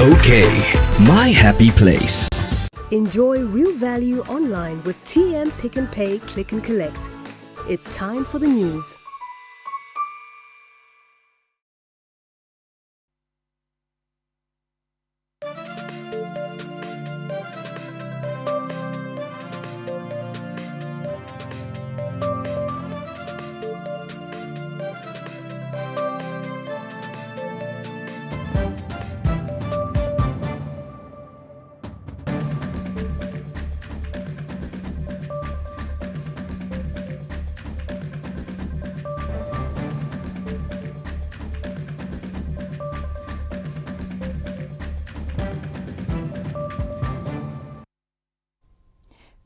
OK, my happy place. Enjoy real value online with TM Pick and Pay Click and Collect. It's time for the news.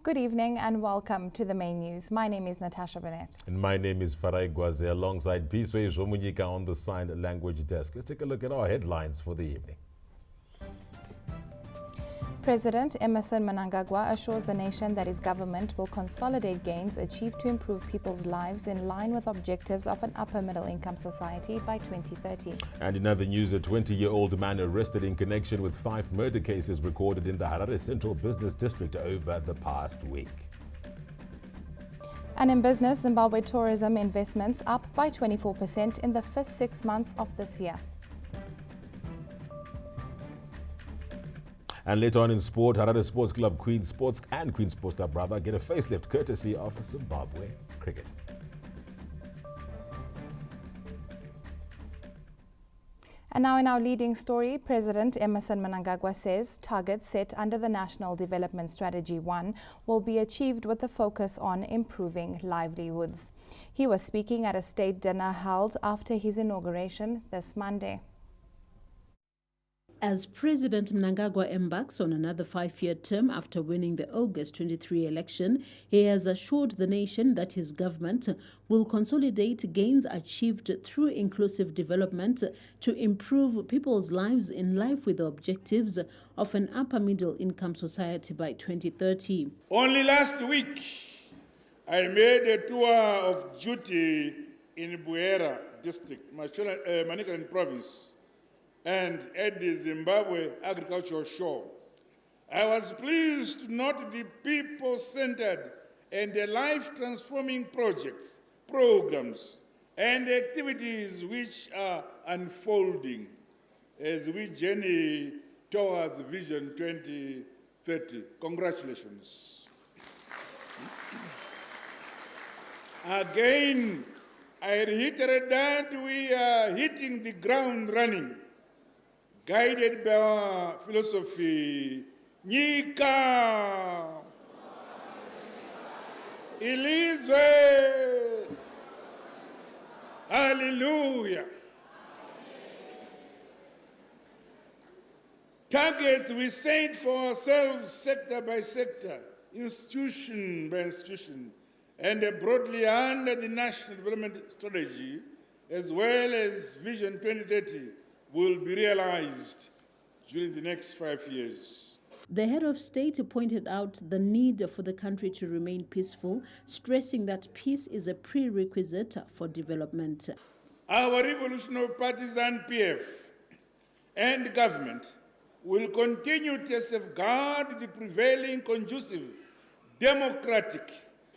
Good evening and welcome to the main news. My name is Natasha Burnett. And my name is Farai Gwaze alongside Peaceway Jomunyika on the sign language desk. Let's take a look at our headlines for the evening. President Emmerson Mnangagwa assures the nation that his government will consolidate gains achieved to improve people's lives in line with objectives of an upper middle income society by 2030. And in other news, a 20-year-old man arrested in connection with 5 murder cases recorded in the Harare Central Business District over the past week. And in business, Zimbabwe tourism investments up by 24% in the first 6 months of this year. And later on in sport, Harare Sports Club Queen Sports and Queen Sports Star Brother get a facelift courtesy of Zimbabwe Cricket. And now in our leading story, President Emmerson Mnangagwa says targets set under the National Development Strategy 1 will be achieved with a focus on improving livelihoods. He was speaking at a state dinner held after his inauguration this Monday. As President Mnangagwa embarks on another 5-year term after winning the August 23 election, he has assured the nation that his government will consolidate gains achieved through inclusive development to improve people's lives in line with the objectives of an upper middle income society by 2030. Only last week, I made a tour of duty in Buera district, Manicaland province, and at the Zimbabwe agricultural show. I was pleased to note the people-centered and the life-transforming projects, programs, and activities which are unfolding as we journey towards Vision 2030. Congratulations. Again, I reiterate that we are hitting the ground running, guided by our philosophy, Nyika, Elizwe, Hallelujah. Targets we set for ourselves sector by sector, institution by institution, and broadly under the National Development Strategy, as well as Vision 2030, will be realized during the next 5 years. The head of state pointed out the need for the country to remain peaceful, stressing that peace is a prerequisite for development. Our Revolutionary Party ZimTrade PF and government will continue to safeguard the prevailing conducive, democratic,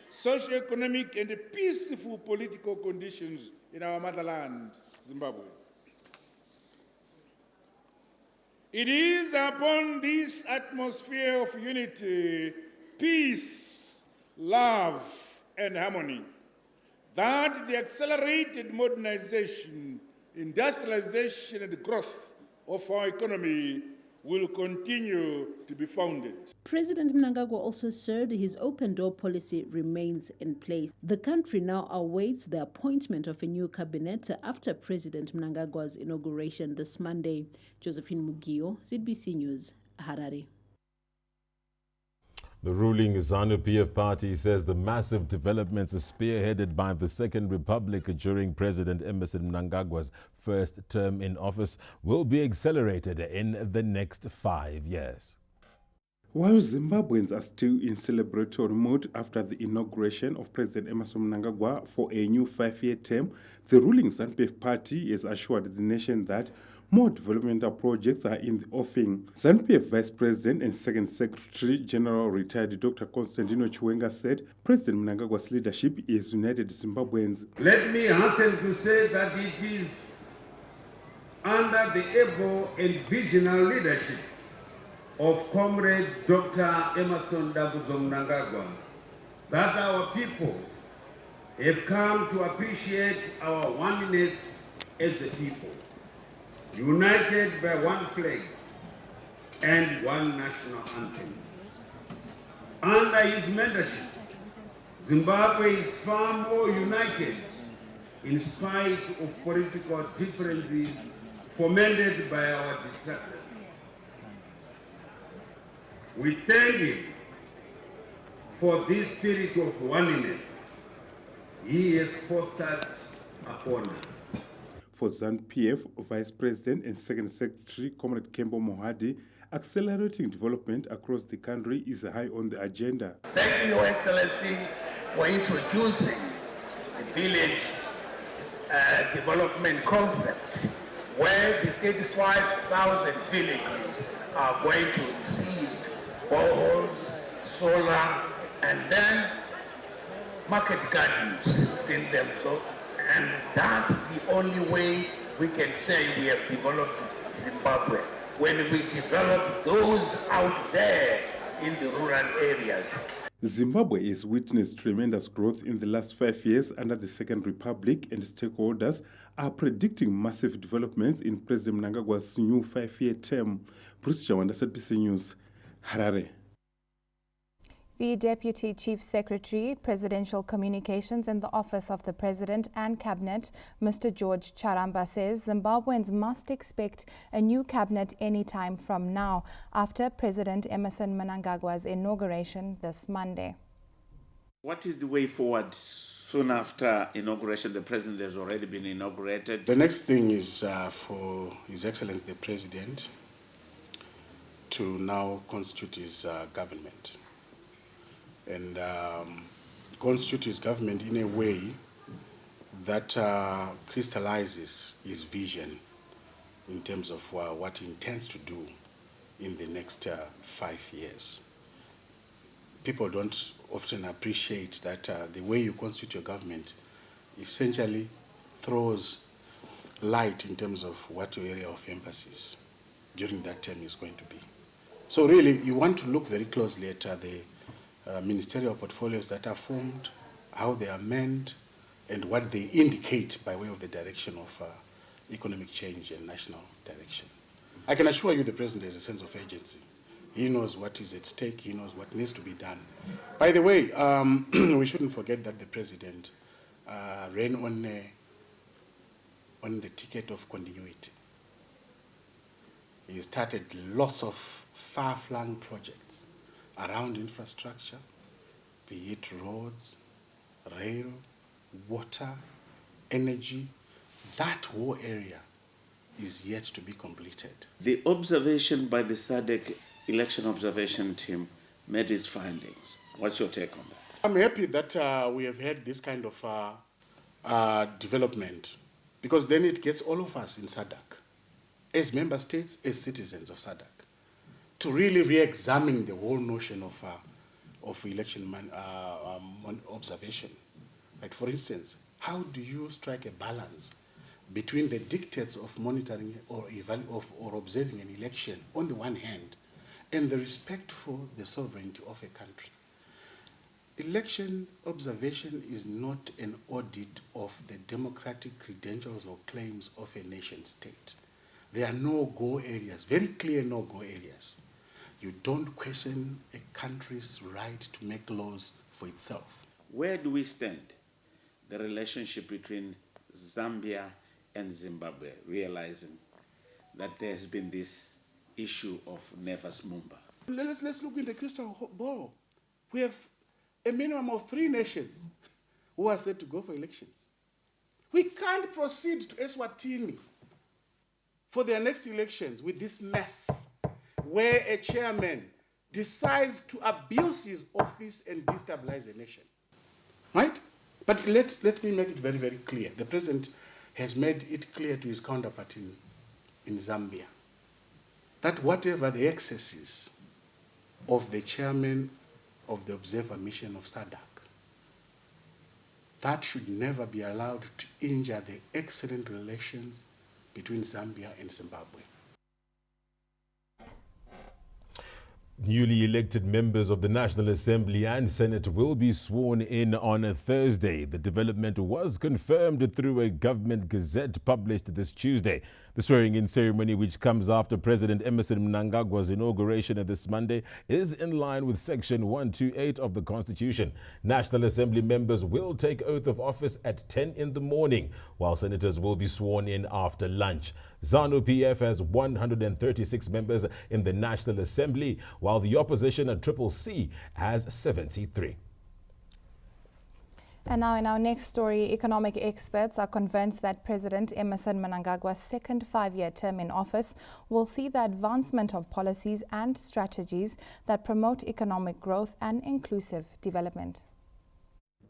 socio-economic and peaceful political conditions in our motherland, Zimbabwe. It is upon this atmosphere of unity, peace, love, and harmony that the accelerated modernization, industrialization, and growth of our economy will continue to be founded. President Mnangagwa also said his open-door policy remains in place. The country now awaits the appointment of a new cabinet after President Mnangagwa's inauguration this Monday. Josephine Mugio, ZBC News, Harare. The ruling ZANU PF party says the massive developments spearheaded by the Second Republic during President Emmerson Mnangagwa's first term in office will be accelerated in the next 5 years. While Zimbabweans are still in celebratory mood after the inauguration of President Emmerson Mnangagwa for a new 5-year term, the ruling ZANU PF party has assured the nation that more developmental projects are in the offing. ZANU PF Vice President and Second Secretary General retired Dr. Constantino Chiwenga said President Mnangagwa's leadership has united Zimbabweans. Let me hasten to say that it is under the able and visionary leadership of Comrade Dr. Emmerson Mnangagwa that our people have come to appreciate our oneness as a people, united by one flag and one national anthem. Under his mentorship, Zimbabwe is far more united in spite of political differences fomented by our detractors. We thank him for this spirit of oneness he has fostered upon us. For ZANU PF Vice President and Second Secretary Comrade Kembo Mohadi, accelerating development across the country is high on the agenda. Thank you, Your Excellency, for introducing the village development concept, where the 35,000 villages are going to receive boreholes, solar, and then market gardens in them. So, and that's the only way we can say we have developed Zimbabwe, when we develop those out there in the rural areas. Zimbabwe has witnessed tremendous growth in the last 5 years under the Second Republic, and stakeholders are predicting massive developments in President Mnangagwa's new 5-year term. Bruce Chawanda, ZBC News, Harare. The Deputy Chief Secretary, Presidential Communications in the Office of the President and Cabinet, Mr. George Charamba, says Zimbabweans must expect a new cabinet any time from now after President Emmerson Mnangagwa's inauguration this Monday. What is the way forward soon after inauguration? The President has already been inaugurated. The next thing is for His Excellency the President to now constitute his government and constitute his government in a way that crystallizes his vision in terms of what he intends to do in the next 5 years. People don't often appreciate that the way you constitute your government essentially throws light in terms of what your area of emphasis during that term is going to be. So really, you want to look very closely at the ministerial portfolios that are formed, how they are manned, and what they indicate by way of the direction of economic change and national direction. I can assure you the President has a sense of urgency. He knows what is at stake. He knows what needs to be done. By the way, we shouldn't forget that the President ran on the ticket of continuity. He started lots of far-flung projects around infrastructure, be it roads, rail, water, energy. That whole area is yet to be completed. The observation by the SADC election observation team made its findings. What's your take on that? I'm happy that we have had this kind of development, because then it gets all of us in SADC, as member states, as citizens of SADC, to really re-examine the whole notion of election observation. Like, for instance, how do you strike a balance between the dictates of monitoring or observing an election on the one hand and the respect for the sovereignty of a country? Election observation is not an audit of the democratic credentials or claims of a nation state. There are no-go areas, very clear no-go areas. You don't question a country's right to make laws for itself. Where do we stand, the relationship between Zambia and Zimbabwe, realizing that there has been this issue of Nevas Mumba? Let's look in the crystal ball. We have a minimum of 3 nations who are set to go for elections. We can't proceed to Eswatini for their next elections with this mess, where a chairman decides to abuse his office and destabilize the nation. Right? But let me make it very, very clear. The president has made it clear to his counterpart in Zambia that whatever the excesses of the chairman of the observer mission of SADC, that should never be allowed to injure the excellent relations between Zambia and Zimbabwe. Newly elected members of the National Assembly and Senate will be sworn in on Thursday. The development was confirmed through a government gazette published this Tuesday. The swearing-in ceremony, which comes after President Emmerson Mnangagwa's inauguration this Monday, is in line with Section 128 of the Constitution. National Assembly members will take oath of office at 10 in the morning, while senators will be sworn in after lunch. ZANU PF has 136 members in the National Assembly, while the opposition at CCC has 73. And now in our next story, economic experts are convinced that President Emmerson Mnangagwa's second five-year term in office will see the advancement of policies and strategies that promote economic growth and inclusive development.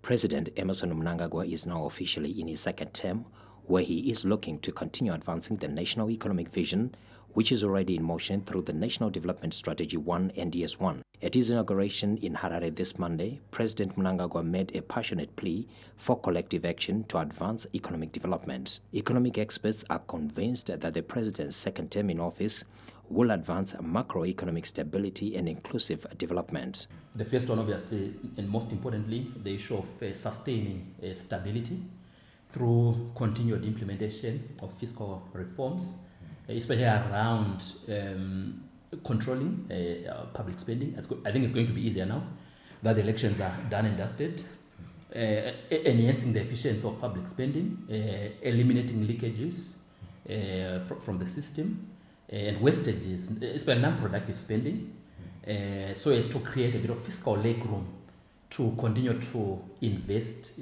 President Emmerson Mnangagwa is now officially in his second term, where he is looking to continue advancing the national economic vision, which is already in motion through the National Development Strategy 1 NDS1. At his inauguration in Harare this Monday, President Mnangagwa made a passionate plea for collective action to advance economic development. Economic experts are convinced that the president's second term in office will advance macroeconomic stability and inclusive development. The first one, obviously, and most importantly, the issue of sustaining stability through continued implementation of fiscal reforms, especially around controlling public spending. I think it's going to be easier now that the elections are done and dusted, enhancing the efficiency of public spending, eliminating leakages from the system, and wastages, especially non-productive spending, so as to create a bit of fiscal legroom to continue to invest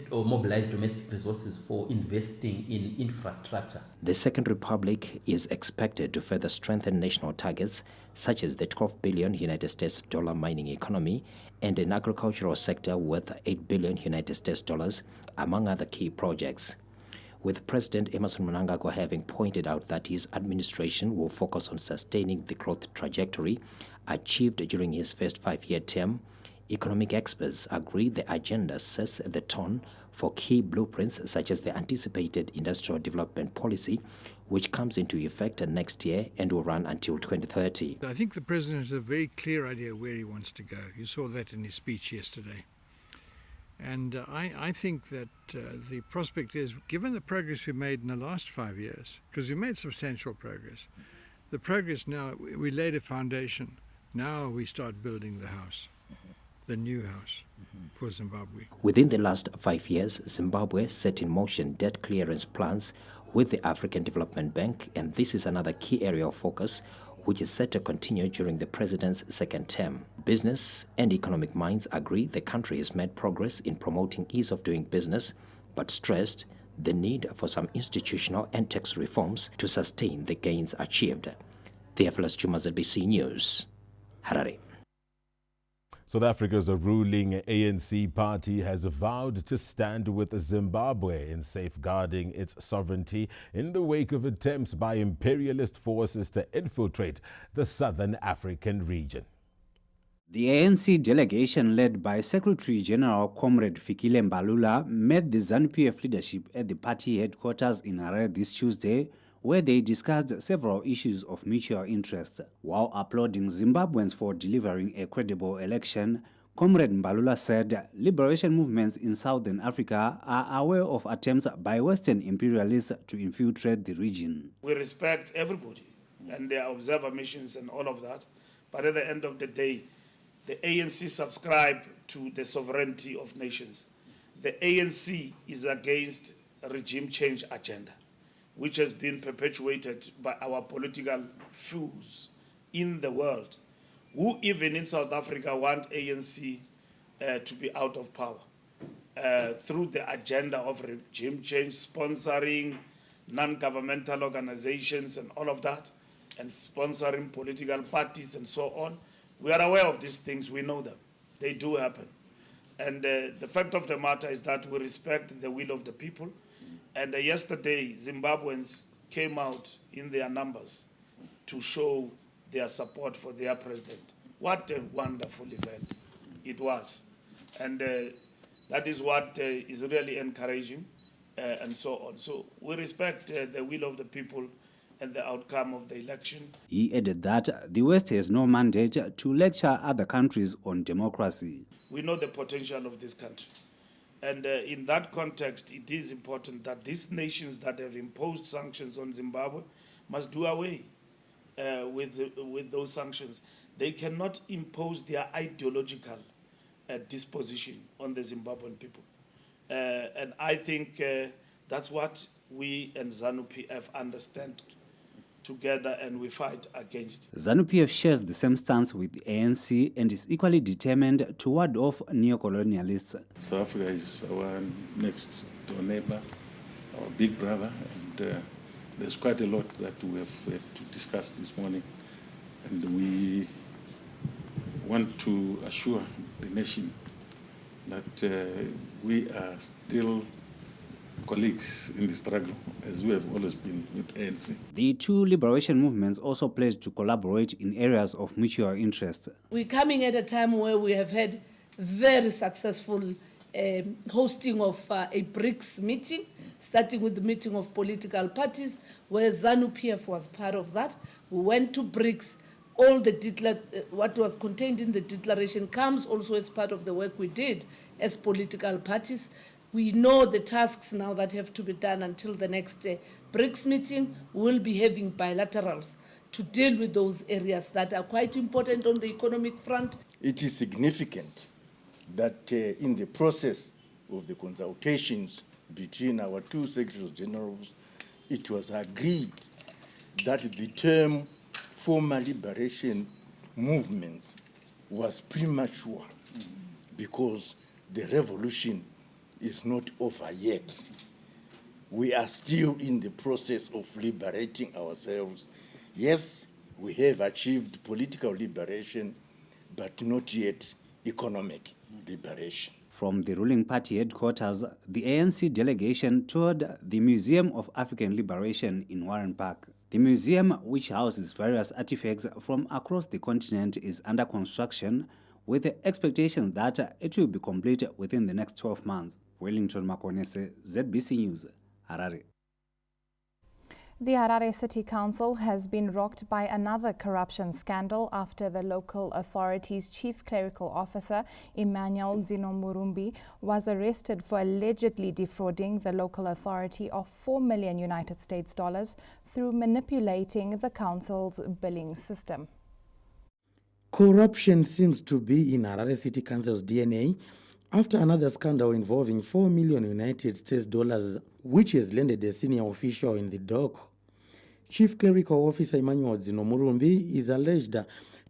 or mobilize domestic resources for investing in infrastructure. The Second Republic is expected to further strengthen national targets such as the $12 billion United States dollar mining economy and an agricultural sector worth $8 billion United States dollars, among other key projects. With President Emmerson Mnangagwa having pointed out that his administration will focus on sustaining the growth trajectory achieved during his first five-year term, economic experts agree the agenda sets the tone for key blueprints such as the anticipated industrial development policy, which comes into effect next year and will run until 2030. I think the president has a very clear idea where he wants to go. You saw that in his speech yesterday. And I think that the prospect is, given the progress we've made in the last 5 years, because we made substantial progress, the progress now, we laid a foundation. Now we start building the house. The new house for Zimbabwe. Within the last 5 years, Zimbabwe set in motion debt clearance plans with the African Development Bank, and this is another key area of focus which is set to continue during the president's second term. Business and economic minds agree the country has made progress in promoting ease of doing business, but stressed the need for some institutional and tax reforms to sustain the gains achieved. Theophilus Chuma, ZBC News, Harare. South Africa's ruling ANC party has vowed to stand with Zimbabwe in safeguarding its sovereignty in the wake of attempts by imperialist forces to infiltrate the southern African region. The ANC delegation led by Secretary General Comrade Fikile Mbalula met the ZANU PF leadership at the party headquarters in Harare this Tuesday, where they discussed several issues of mutual interest. While applauding Zimbabweans for delivering a credible election, Comrade Mbalula said liberation movements in Southern Africa are aware of attempts by Western imperialists to infiltrate the region. We respect everybody and their observer missions and all of that, but at the end of the day, the ANC subscribe to the sovereignty of nations. The ANC is against a regime change agenda, which has been perpetuated by our political fools in the world, who even in South Africa want ANC to be out of power through the agenda of regime change, sponsoring non-governmental organizations and all of that, and sponsoring political parties and so on, We are aware of these things, we know them. They do happen. And the fact of the matter is that we respect the will of the people. And yesterday, Zimbabweans came out in their numbers to show their support for their president. What a wonderful event it was. And that is what is really encouraging and so on. So we respect the will of the people and the outcome of the election. He added that the West has no mandate to lecture other countries on democracy. We know the potential of this country. And in that context, it is important that these nations that have imposed sanctions on Zimbabwe must do away with those sanctions. They cannot impose their ideological disposition on the Zimbabwean people. And I think that's what we and ZANU PF understand together, and we fight against. ZANU PF shares the same stance with the ANC and is equally determined to ward off neo-colonialists. South Africa is our next door neighbor, our big brother, and there's quite a lot that we have to discuss this morning. And we want to assure the nation that we are still colleagues in the struggle, as we have always been with ANC. The two liberation movements also pledged to collaborate in areas of mutual interest. We're coming at a time where we have had very successful hosting of a BRICS meeting, starting with the meeting of political parties, where ZANU PF was part of that. We went to BRICS. All the what was contained in the declaration comes also as part of the work we did as political parties. We know the tasks now that have to be done until the next BRICS meeting. We'll be having bilaterals to deal with those areas that are quite important on the economic front. It is significant that in the process of the consultations between our two Secretaries Generals, it was agreed that the term former liberation movements was premature because the revolution is not over yet. We are still in the process of liberating ourselves. Yes, we have achieved political liberation, but not yet economic liberation. From the ruling party headquarters, the ANC delegation toured the Museum of African Liberation in Warren Park. The museum, which houses various artifacts from across the continent, is under construction with the expectation that it will be complete within the next 12 months. Wellington Makonese, ZBC News, Harare. The Harare City Council has been rocked by another corruption scandal after the local authority's chief clerical officer, ANCZanu PF, was arrested for allegedly defrauding the local authority of $4 million United States through manipulating the council's billing system. Corruption seems to be in Harare City Council's DNA after another scandal involving $4 million United States, which has landed a senior official in the dock. Chief Clerical Officer ANCZanu is alleged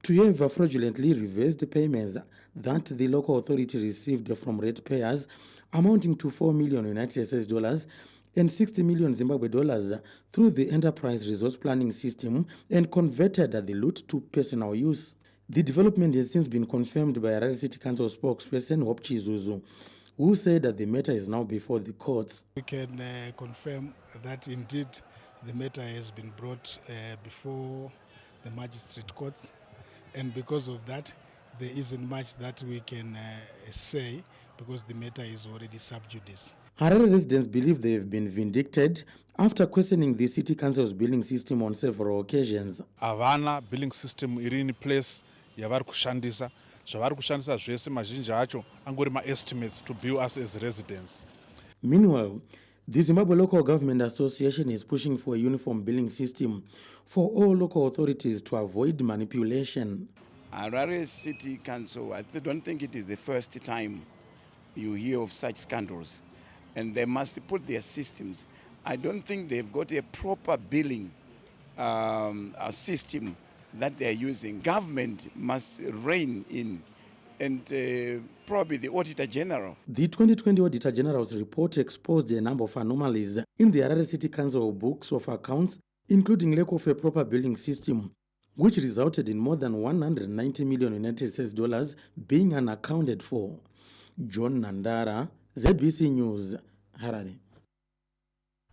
to have fraudulently reversed payments that the local authority received from ratepayers amounting to $4 million United States and 60 million Zimbabwe dollars through the enterprise resource planning system and converted the loot to personal use. The development has since been confirmed by Harare City Council spokesperson Hope Chizuzu, who said that the matter is now before the courts. We can confirm that indeed the matter has been brought before the magistrate courts, and because of that there isn't much that we can say because the matter is already sub judice. Harare residents believe they have been vindicated after questioning the city council's billing system on several occasions. Havana billing system iri in place yavari kushandisa zvavari kushandisa zvese mazhinji acho angori ma-estimates to bill us as residents. Meanwhile, the Zimbabwe Local Government Association is pushing for a uniform billing system for all local authorities to avoid manipulation. Harare City Council, I don't think it is the first time you hear of such scandals, and they must put their systems. I don't think they've got a proper billing system that they're using. Government must rein in, and probably the Auditor General. The 2020 Auditor General's report exposed a number of anomalies in the Harare City Council books of accounts, including lack of a proper billing system, which resulted in more than 190 million United States dollars being unaccounted for. John Nandara, ZBC News, Harare.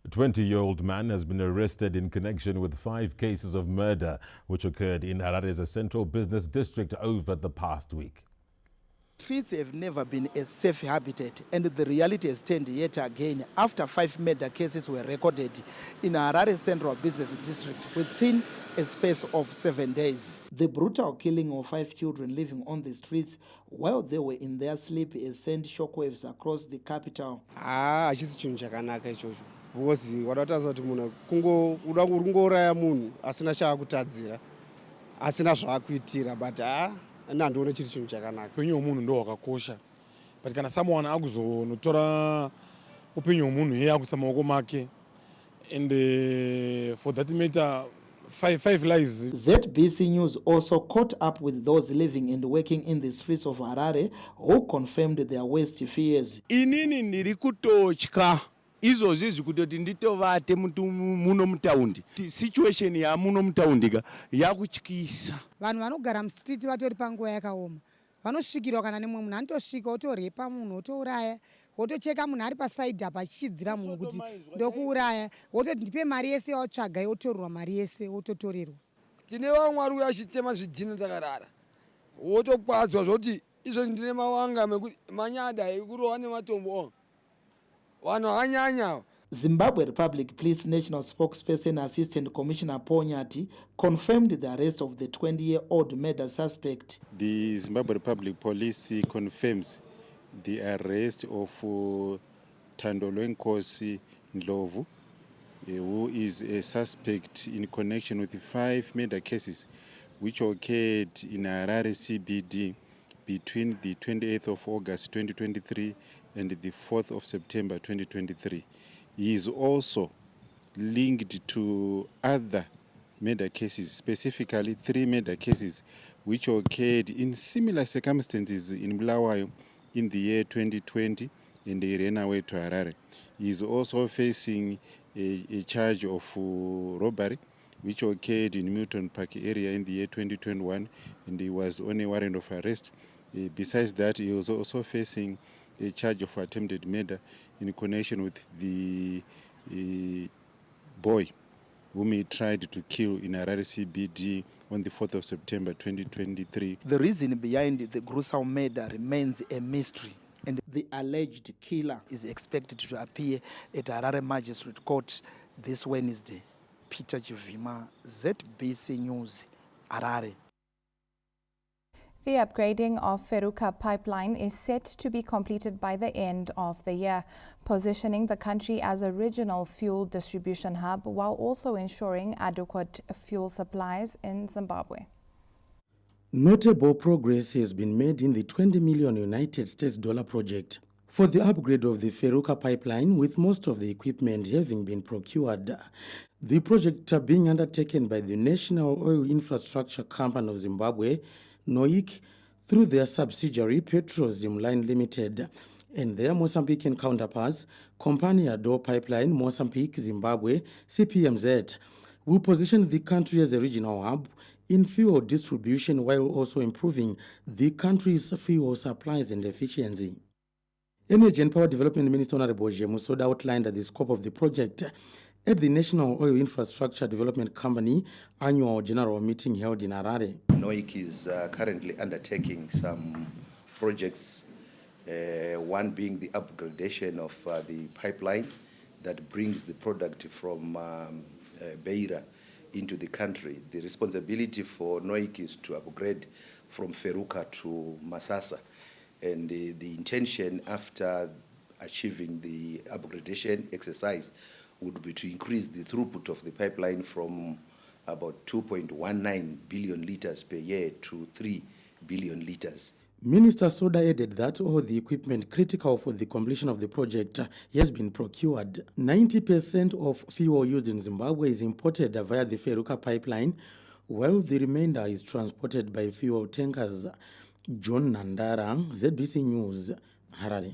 A 20-year-old man has been arrested in connection with 5 cases of murder which occurred in Harare's central business district over the past week. Streets have never been a safe habitat, and the reality has turned yet again after 5 murder cases were recorded in Harare Central Business District within a space of 7 days. The brutal killing of 5 children living on the streets while they were in their sleep has sent shockwaves across the capital. Hachisi chinhu chakanaka ichocho. Because wadataza kuti munhu uda kungouraya munhu asina chaakutadzira, asina zvaakuitira, but nandione chiri chinhu chakanaka. Upenyu hwemunhu ndo hwakakosha, but kana someone akuzonotora upenyu hwemunhu iye akuisa maoko make, and for that matter, five lives. ZBC News also caught up with those living and working in the streets of Harare who confirmed their worst fears. Inini ndiri kutotya izvozvi kutoti nditovate muno mutaundi. Situation yamuno mutaundi yakutyisa. Vanhu vanogara mustiti vatori panguva yakaoma. Vanosvikirwa kana nemwe munhu anotosvika otorepa munhu otouraya, wotocheka munhu ari pasaidhi apa achichidzira munhu kuti ndokuuraya, wototi ndipe mari yese yawatsvaga yotorerwa mari yese wototorerwa. Tine vamwari uya achitema zvidhina takarara. Wotokwadzwa zvoti izvozvi ndine mawanga mekuti manyada ekurohwa nematombo. Vanhu vakanyanya. Zimbabwe Republic Police National Spokesperson Assistant Commissioner Ponyati confirmed the arrest of the 20-year-old murder suspect. The Zimbabwe Republic Police confirms the arrest of Thandolwenkosi Ndlovu, who is a suspect in connection with 5 murder cases which occurred in Harare CBD between the 28th of August 2023 and the 4th of September 2023. He is also linked to other murder cases, specifically 3 murder cases which occurred in similar circumstances in Bulawayo in the year 2020, and they ran away to Harare. He is also facing a charge of robbery which occurred in Milton Park area in the year 2021, and he was on a warrant of arrest. Besides that, he was also facing a charge of attempted murder in connection with the boy whom he tried to kill in Harare CBD on the 4th of September 2023. The reason behind the gruesome murder remains a mystery, and the alleged killer is expected to appear at Harare Magistrate Court this Wednesday. Peter Chivima, ZBC News, Harare. The upgrading of Feruka pipeline is set to be completed by the end of the year, positioning the country as a regional fuel distribution hub while also ensuring adequate fuel supplies in Zimbabwe. Notable progress has been made in the 20 million United States dollar project for the upgrade of the Feruka pipeline, with most of the equipment having been procured. The project being undertaken by the National Oil Infrastructure Company of Zimbabwe, NOIC, through their subsidiary ZimTrade Limited and their Mozambican counterparts, Companhia Pipeline Mozambique Zimbabwe, CPMZ, will position the country as a regional hub in fuel distribution while also improving the country's fuel supplies and efficiency. Energy and Power Development Minister Honorable Jemusoda outlined the scope of the project at the National Oil Infrastructure Development Company annual general meeting held in Harare. NOIC is currently undertaking some projects, one being the upgradation of the pipeline that brings the product from Beira into the country. The responsibility for NOIC is to upgrade from Feruka to Masasa, and the intention after achieving the upgradation exercise would be to increase the throughput of the pipeline from about 2.19 billion liters per year to 3 billion liters. Minister Soda added that all the equipment critical for the completion of the project has been procured. 90% of fuel used in Zimbabwe is imported via the Feruka pipeline, while the remainder is transported by fuel tankers. John Nandara, ZBC News, Harare.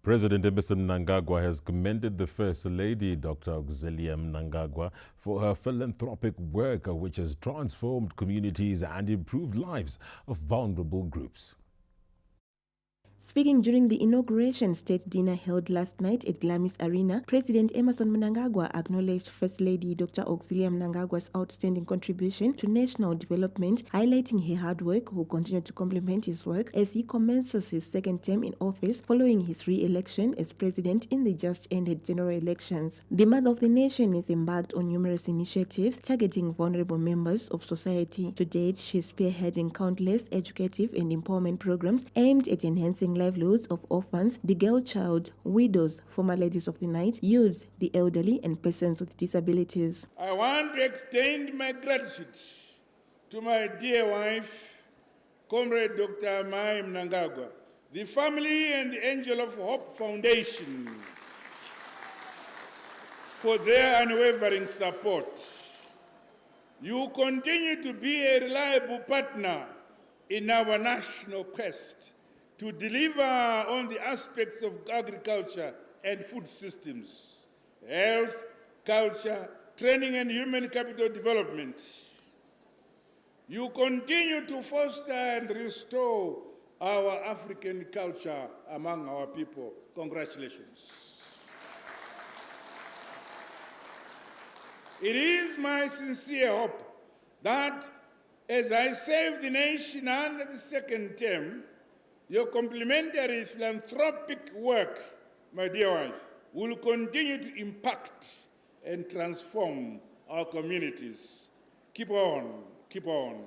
President Emerson Mnangagwa has commended the First Lady, Dr. Auxilia Mnangagwa, for her philanthropic work, which has transformed communities and improved lives of vulnerable groups. Speaking during the inauguration state dinner held last night at Glamis Arena, President Emerson Mnangagwa acknowledged First Lady Dr. Auxilia Mnangagwa's outstanding contribution to national development, highlighting her hard work, who continued to complement his work as he commences his second term in office following his re-election as president in the just-ended general elections. The mother of the nation is embarked on numerous initiatives targeting vulnerable members of society. To date, she is spearheading countless educative and empowerment programs aimed at enhancing livelihoods of orphans, the girl child, widows, former ladies of the night, youths, the elderly, and persons with disabilities. I want to extend my gratitude to my dear wife, Comrade Dr. Mai Mnangagwa, the family and the Angel of Hope Foundation for their unwavering support. You continue to be a reliable partner in our national quest to deliver on the aspects of agriculture and food systems, health, culture, training and human capital development. You continue to foster and restore our African culture among our people. Congratulations. It is my sincere hope that as I serve the nation under the second term, your complementary philanthropic work, my dear wife, will continue to impact and transform our communities. Keep on, keep on.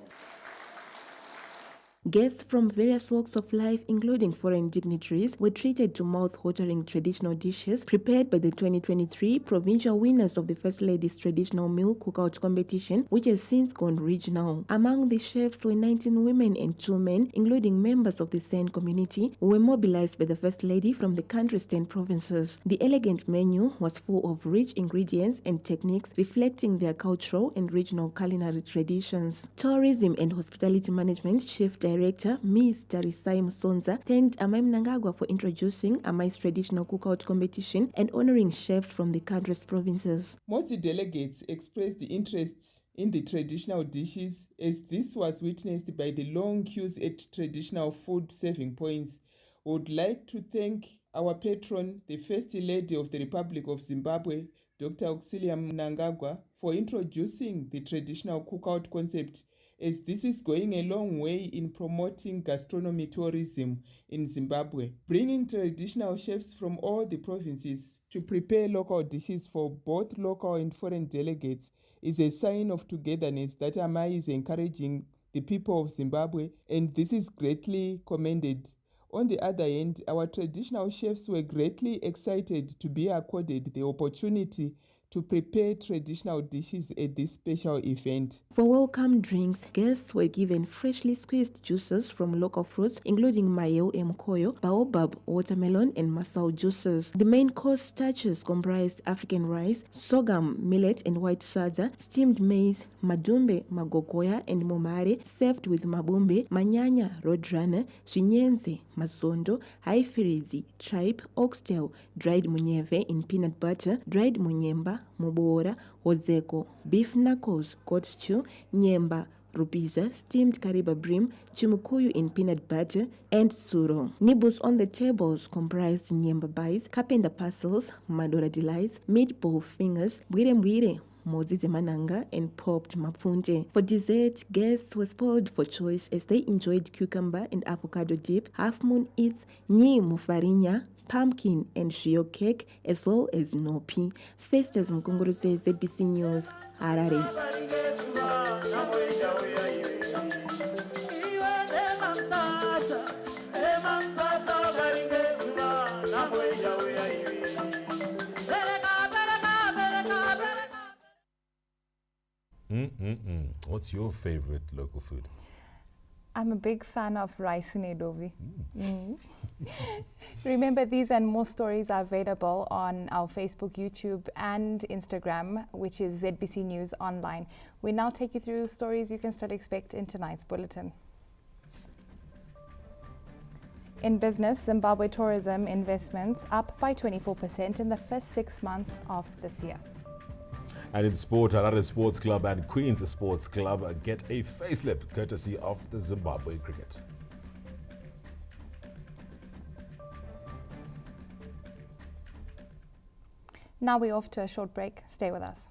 Guests from various walks of life, including foreign dignitaries, were treated to mouth-watering traditional dishes prepared by the 2023 provincial winners of the First Lady's traditional meal cookout competition, which has since gone regional. Among the chefs were 19 women and 2 men, including members of the San community, who were mobilized by the First Lady from the country's 10 provinces. The elegant menu was full of rich ingredients and techniques reflecting their cultural and regional culinary traditions. Tourism and Hospitality Management Chief Director Ms. Tarisai Msonza thanked Amai Mnangagwa for introducing Amai's traditional cookout competition and honoring chefs from the country's provinces. Most delegates expressed interest in the traditional dishes, as this was witnessed by the long queues at traditional food serving points. We would like to thank our patron, the First Lady of the Republic of Zimbabwe, Dr. Auxilia Mnangagwa, for introducing the traditional cookout concept, as this is going a long way in promoting gastronomy tourism in Zimbabwe. Bringing traditional chefs from all the provinces to prepare local dishes for both local and foreign delegates is a sign of togetherness that Amai is encouraging the people of Zimbabwe, and this is greatly commended. On the other hand, our traditional chefs were greatly excited to be accorded the opportunity to prepare traditional dishes at this special event. For welcome drinks, guests were given freshly squeezed juices from local fruits, including Mayo Mkoyo, Baobab, watermelon, and Masao juices. The main course starches comprised African rice, sorghum, millet, and white sadza, steamed maize, madumbe, magogoya, and momare, served with mabumbe, manyanya, roadrunner, shinyenze, mazondo, haifirizi, tripe, oxtail, dried munyeve in peanut butter, dried munyemba, mubora, wozeko, beef knuckles, goat stew, nyemba, rupiza, steamed kariba brim, chimukuyu in peanut butter, and suro. Nibbles on the tables comprised nyemba bites, kapenda parcels, madora delights, meatball fingers, bwire, mozize mananga, and popped mapunte. For dessert, guests were spoiled for choice as they enjoyed cucumber and avocado dip, half moon eats, nyi mufarinya, pumpkin and shio cake, as well as nopi. Festus Mkunguruse, ZBC News, Harare. What's your favorite local food? I'm a big fan of rice in Edovi. Remember, these and more stories are available on our Facebook, YouTube, and Instagram, which is ZBC News Online. We now take you through stories you can still expect in tonight's bulletin. In business, Zimbabwe tourism investments up by 24% in the first 6 months of this year. And in sport, Harare Sports Club and Queen's Sports Club get a facelift courtesy of the Zimbabwe cricket. Now we're off to a short break. Stay with us.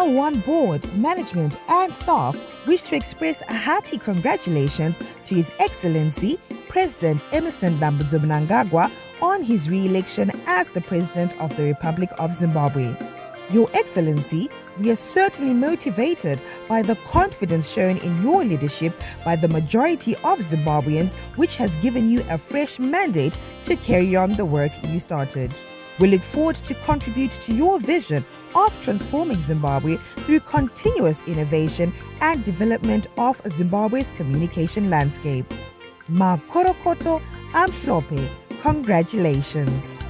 One board, management and staff wish to express a hearty congratulations to His Excellency President Emmerson Mnangagwa on his re-election as the President of the Republic of Zimbabwe. Your Excellency, we are certainly motivated by the confidence shown in your leadership by the majority of Zimbabweans, which has given you a fresh mandate to carry on the work you started. We look forward to contribute to your vision of transforming Zimbabwe through continuous innovation and development of Zimbabwe's communication landscape. Makorokoto Amhlope, congratulations.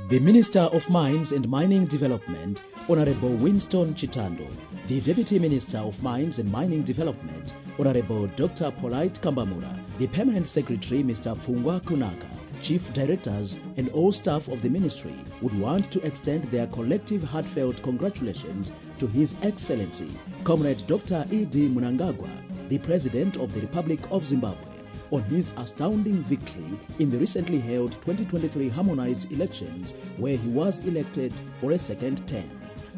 The Minister of Mines and Mining Development, Honorable Winston Chitando, the Deputy Minister of Mines and Mining Development, Honorable Dr. Polite Kambamura, the Permanent Secretary, Mr. Pfungwa Kunaka, Chief Directors and all staff of the Ministry would want to extend their collective heartfelt congratulations to His Excellency, Comrade Dr. E.D. Mnangagwa, the President of the Republic of Zimbabwe, on his astounding victory in the recently held 2023 harmonized elections where he was elected for a second term.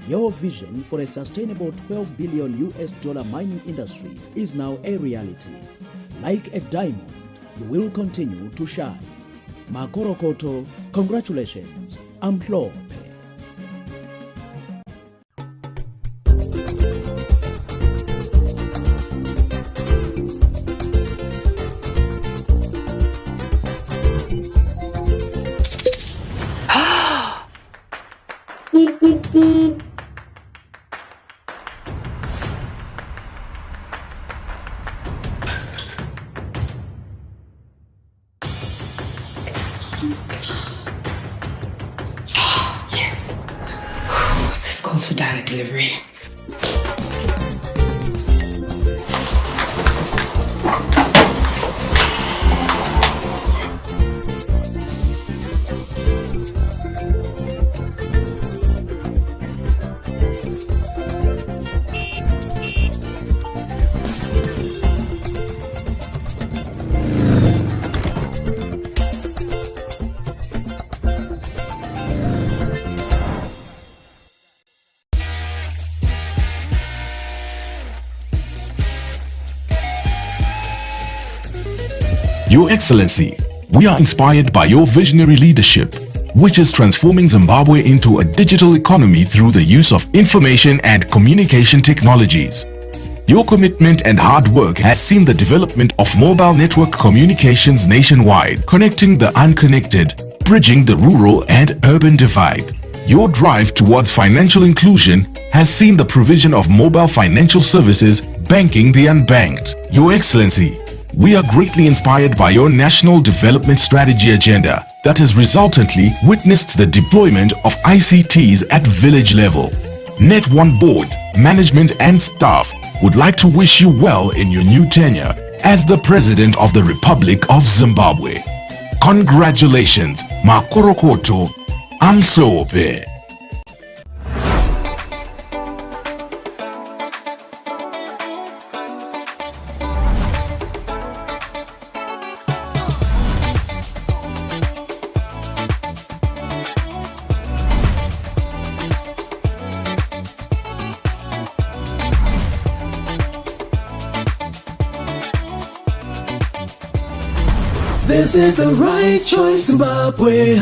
Your vision for a sustainable $12 billion mining industry is now a reality. Like a diamond, you will continue to shine. Makorokoto, congratulations. Amhlope. Yes. This calls for direct delivery. Your Excellency, we are inspired by your visionary leadership, which is transforming Zimbabwe into a digital economy through the use of information and communication technologies. Your commitment and hard work has seen the development of mobile network communications nationwide, connecting the unconnected, bridging the rural and urban divide. Your drive towards financial inclusion has seen the provision of mobile financial services, banking the unbanked. Your Excellency, we are greatly inspired by your National Development Strategy agenda that has resultantly witnessed the deployment of ICTs at village level. Net1 board, management and staff would like to wish you well in your new tenure as the President of the Republic of Zimbabwe. Congratulations, Makorokoto Amhlope. This is the right choice, Zimbabwe.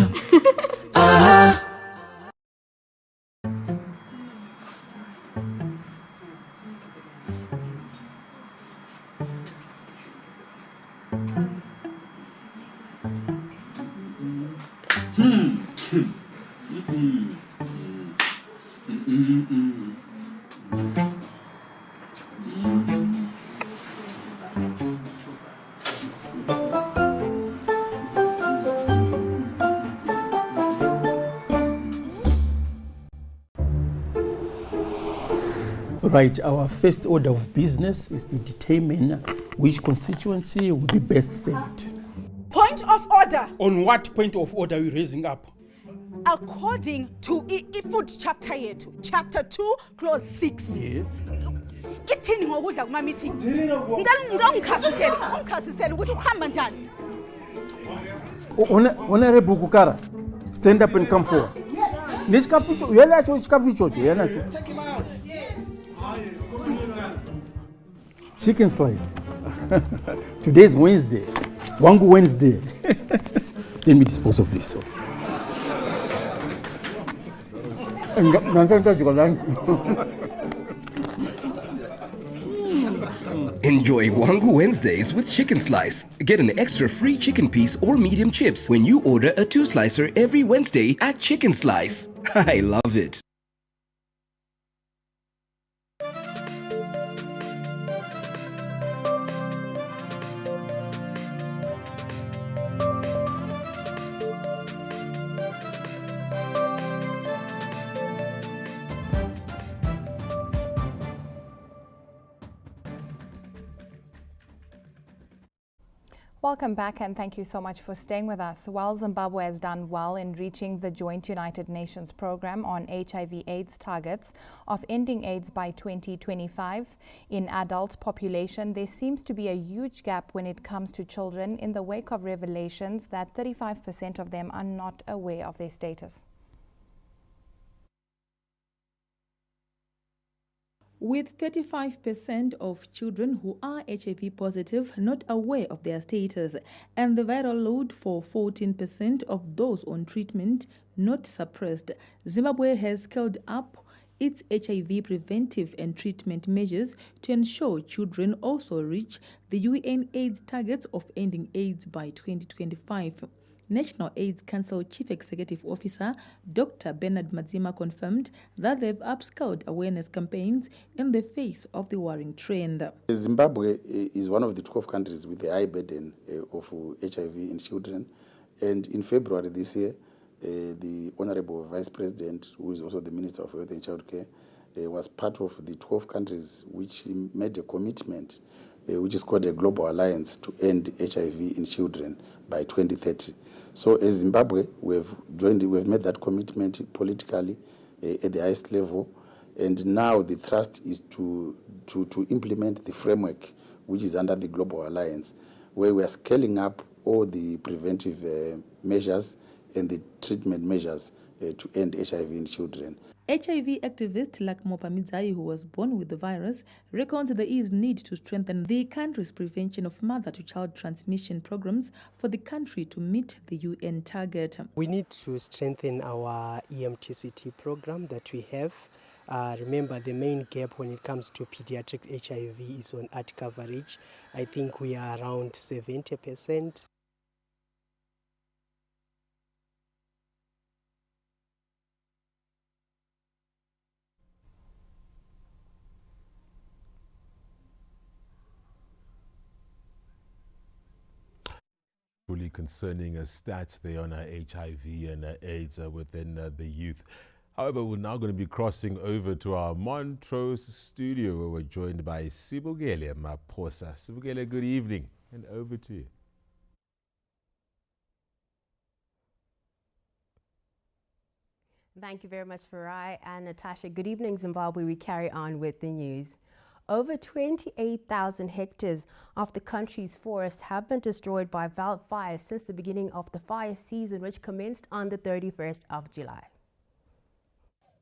Right, our first order of business is to determine which constituency will be best served. Point of order. On what point of order are you raising up? According to food chapter yethu, chapter 2, clause 6. Yes. Ithini ngokudla kuma meeting? Ngicela ungichasisele ukuthi uhamba njani. Honorable Kukara, stand up and come forward. Nishikaficho, yanacho chikaficho, yanacho. Chicken slice. Today is Wednesday. Wangu Wednesday. Let me dispose of this. Enjoy Wangu Wednesdays with Chicken Slice. Get an extra free chicken piece or medium chips when you order a 2-slicer every Wednesday at Chicken Slice. I love it. Welcome back and thank you so much for staying with us. While Zimbabwe has done well in reaching the joint United Nations program on HIV/AIDS targets of ending AIDS by 2025 in adult population, there seems to be a huge gap when it comes to children in the wake of revelations that 35% of them are not aware of their status. With 35% of children who are HIV positive not aware of their status and the viral load for 14% of those on treatment not suppressed, Zimbabwe has scaled up its HIV preventive and treatment measures to ensure children also reach the UN AIDS targets of ending AIDS by 2025. National AIDS Council Chief Executive Officer Dr. Bernard Madzima confirmed that they've upscaled awareness campaigns in the face of the worrying trend. Zimbabwe is one of the 12 countries with a high burden of HIV in children. And in February this year, the Honorable Vice President, who is also the Minister of Health and Childcare, was part of the 12 countries which made a commitment, which is called a Global Alliance to end HIV in children by 2030. So as Zimbabwe, we've made that commitment politically at the highest level, and now the thrust is to implement the framework which is under the Global Alliance, where we are scaling up all the preventive measures and the treatment measures to end HIV in children. HIV activist Lakmopa Midzai, who was born with the virus, reckons there is need to strengthen the country's prevention of mother-to-child transmission programs for the country to meet the UN target. We need to strengthen our EMTCT program that we have. Remember, the main gap when it comes to pediatric HIV is on ART coverage. I think we are around 70%. Concerning stats there on HIV and AIDS within the youth. However, we're now going to be crossing over to our Montrose studio where we're joined by Sibugele Maposa. Sibugele, good evening and over to you. Thank you very much, Farai and Natasha. Good evening, Zimbabwe. We carry on with the news. Over 28,000 hectares of the country's forests have been destroyed by wildfires since the beginning of the fire season, which commenced on the 31st of July.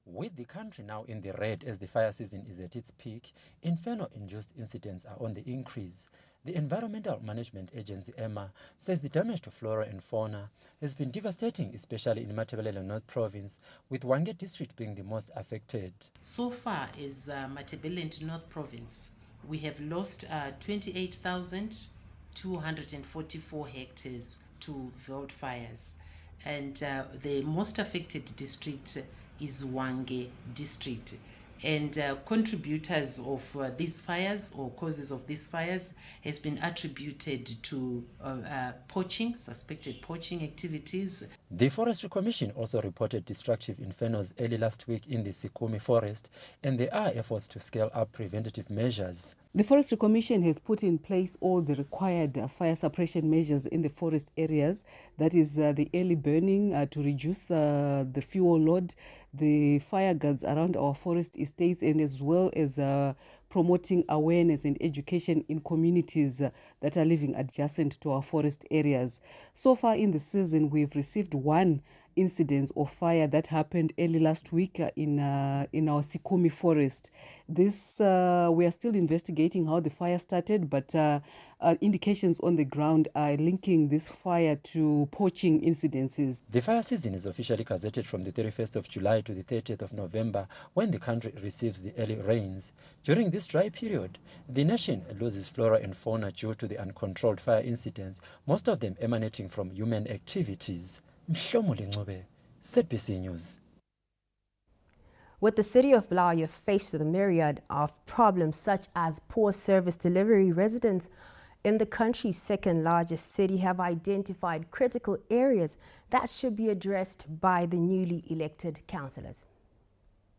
With the country now in the red as the fire season is at its peak, inferno-induced incidents are on the increase. The Environmental Management Agency, EMA, says the damage to flora and fauna has been devastating, especially in Matabeleland North Province, with Hwange District being the most affected. So far as Matabeleland North Province, we have lost 28,000 244 hectares to wildfires. And the most affected district is Hwange district. And contributors of these fires or causes of these fires has been attributed to poaching, suspected poaching activities. The Forestry Commission also reported destructive infernos early last week in the Sikumi forest, and there are efforts to scale up preventative measures. The Forestry Commission has put in place all the required fire suppression measures in the forest areas. That is the early burning to reduce the fuel load, the fire guards around our forest estates, and as well as promoting awareness and education in communities that are living adjacent to our forest areas. So far in the season, we've received one incident of fire that happened early last week in our Sikumi forest. This we are still investigating how the fire started, but indications on the ground are linking this fire to poaching incidences. The fire season is officially gazetted from the 31st of July to the 30th of November, when the country receives the early rains. During this dry period, the nation loses flora and fauna due to the uncontrolled fire incidents, most of them emanating from human activities. Mhlomuli Ncube, ZBC News. With the city of Bulawayo faced with a myriad of problems such as poor service delivery, residents in the country's second largest city have identified critical areas that should be addressed by the newly elected councillors.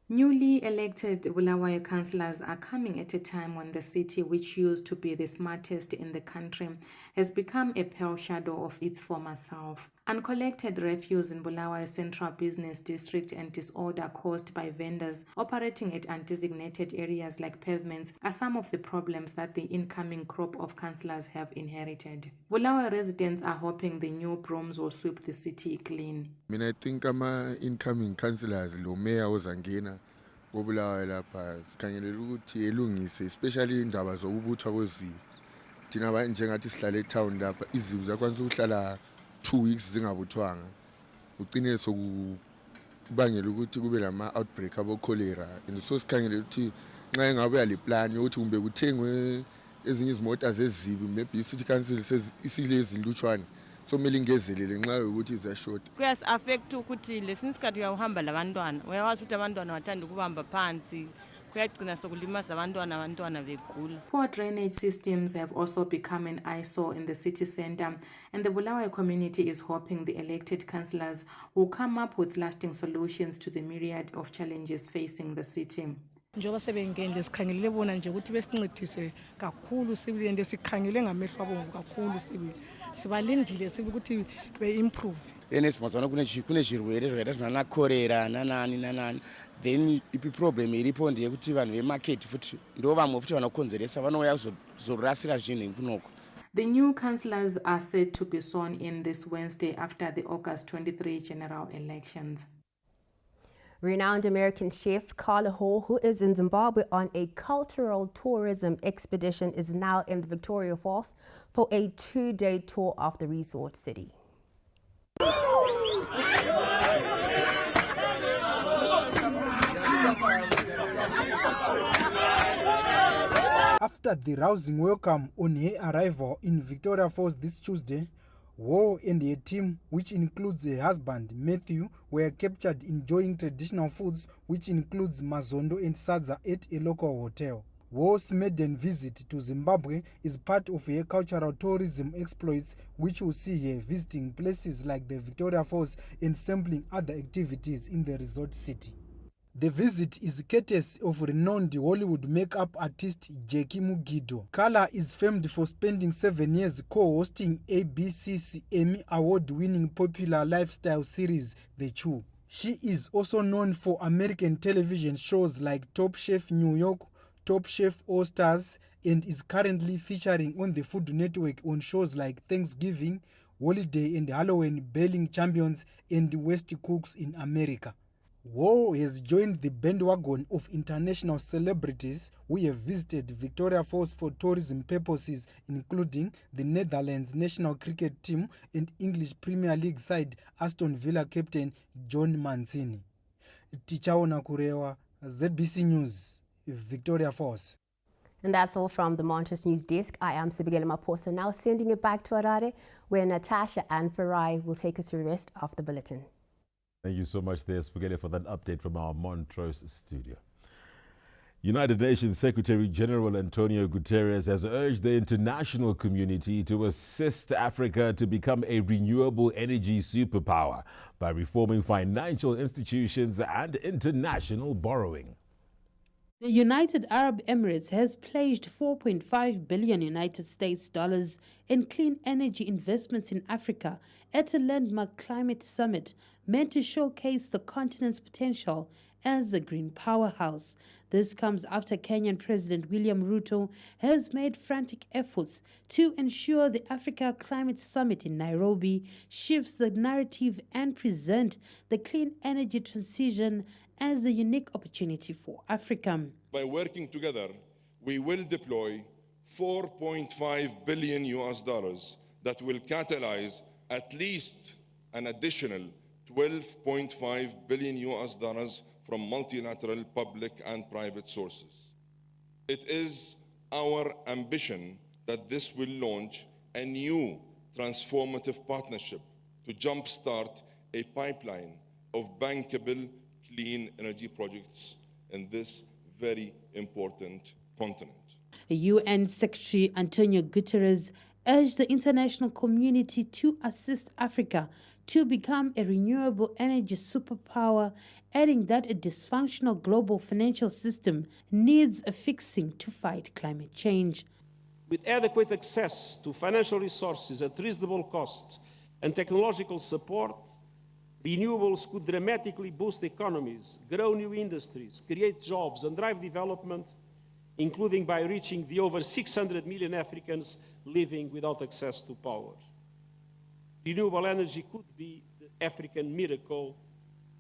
Newly elected Bulawayo councillors are coming at a time when the city, which used to be the smartest in the country, has become a pale shadow of its former self. Uncollected refuse in Bulawayo Central Business District and disorder caused by vendors operating at undesignated areas like pavements are some of the problems that the incoming crop of councillors have inherited. Bulawayo residents are hoping the new brooms will sweep the city clean. I think incoming councillors, lo mayor ozangena Bulawayo lapha sikhangelela ukuthi elungise especially indaba zokubuthwa kwezibi. Thina njengathi sihlala etown lapha izibi zakwanisa ukuhlala 2 weeks zingabuthwanga. Ugcine sokubangela ukuthi kube lama outbreak abo cholera. And so sikhangelela ukuthi nxa ngabe yali plan ukuthi kumbe kuthengwe ezinye izimota zezibi, maybe city council says isilezi lutshwane. So kumele ingezelele nxa ukuthi izashota. Kuyas affect ukuthi lesinye isikhathi uyahamba labantwana. Uyawazi ukuthi abantwana bathanda ukubamba phansi. Poor drainage systems have also become an eyesore in the city center, and the Bulawayo community is hoping the elected councillors will come up with lasting solutions to the myriad of challenges facing the city. Njoba sebengenile sikhangelele bona nje ukuthi besincedise kakhulu sibili ende sikhangele ngamehlo abomvu kakhulu sibili sibalindile sibili ukuthi be-improve. Enesimazana kune zvirwere zvana cholera nanani then ipi problem iripo ndiye kuti vanhu vemarket futhi ndo vamwe futhi vanokonzeresa vanouya kuzorasira zvinhu kunoko. The new councillors are set to be sworn in this Wednesday after the August 23 general elections. Renowned American chef Carla Hall, who is in Zimbabwe on a cultural tourism expedition, is now in the Victoria Falls for a 2-day tour of the resort city. After the rousing welcome on her arrival in Victoria Falls this Tuesday, War and her team, which includes her husband Matthew, were captured enjoying traditional foods, which includes mazondo and sadza, at a local hotel. War's maiden visit to Zimbabwe is part of her cultural tourism exploits, which will see her visiting places like the Victoria Falls and sampling other activities in the resort city. The visit is courtesy of renowned Hollywood makeup artist Jackie Mugido. Gala is famed for spending 7 years co-hosting ABC's Emmy Award-winning popular lifestyle series The Chew. She is also known for American television shows like Top Chef New York, Top Chef All Stars, and is currently featuring on the Food Network on shows like Thanksgiving, Holiday and Halloween, Bailing Champions, and West Cooks in America. War has joined the bandwagon of international celebrities who have visited Victoria Falls for tourism purposes, including the Netherlands national cricket team and English Premier League side Aston Villa captain John Mancini. Tichaona Kurewa, ZBC News, Victoria Falls. And that's all from the Montrose News Desk. I am Sibigele Maposa, now sending it back to Harare, where Natasha and Farai will take us through the rest of the bulletin. Thank you so much there, Spaghetti, for that update from our Montrose studio. United Nations Secretary General Antonio Guterres has urged the international community to assist Africa to become a renewable energy superpower by reforming financial institutions and international borrowing. The United Arab Emirates has pledged $4.5 billion United States dollars in clean energy investments in Africa at a landmark climate summit meant to showcase the continent's potential as a green powerhouse. This comes after Kenyan President William Ruto has made frantic efforts to ensure the Africa Climate Summit in Nairobi shifts the narrative and present the clean energy transition as a unique opportunity for Africa. By working together, we will deploy $4.5 billion that will catalyze at least an additional $12.5 billion from multilateral public and private sources. It is our ambition that this will launch a new transformative partnership to jumpstart a pipeline of bankable clean energy projects in this very important continent. UN Secretary Antonio Guterres urged the international community to assist Africa to become a renewable energy superpower, adding that a dysfunctional global financial system needs a fixing to fight climate change. With adequate access to financial resources at reasonable cost and technological support, renewables could dramatically boost economies, grow new industries, create jobs, and drive development, including by reaching the over 600 million Africans living without access to power. Renewable energy could be the African miracle,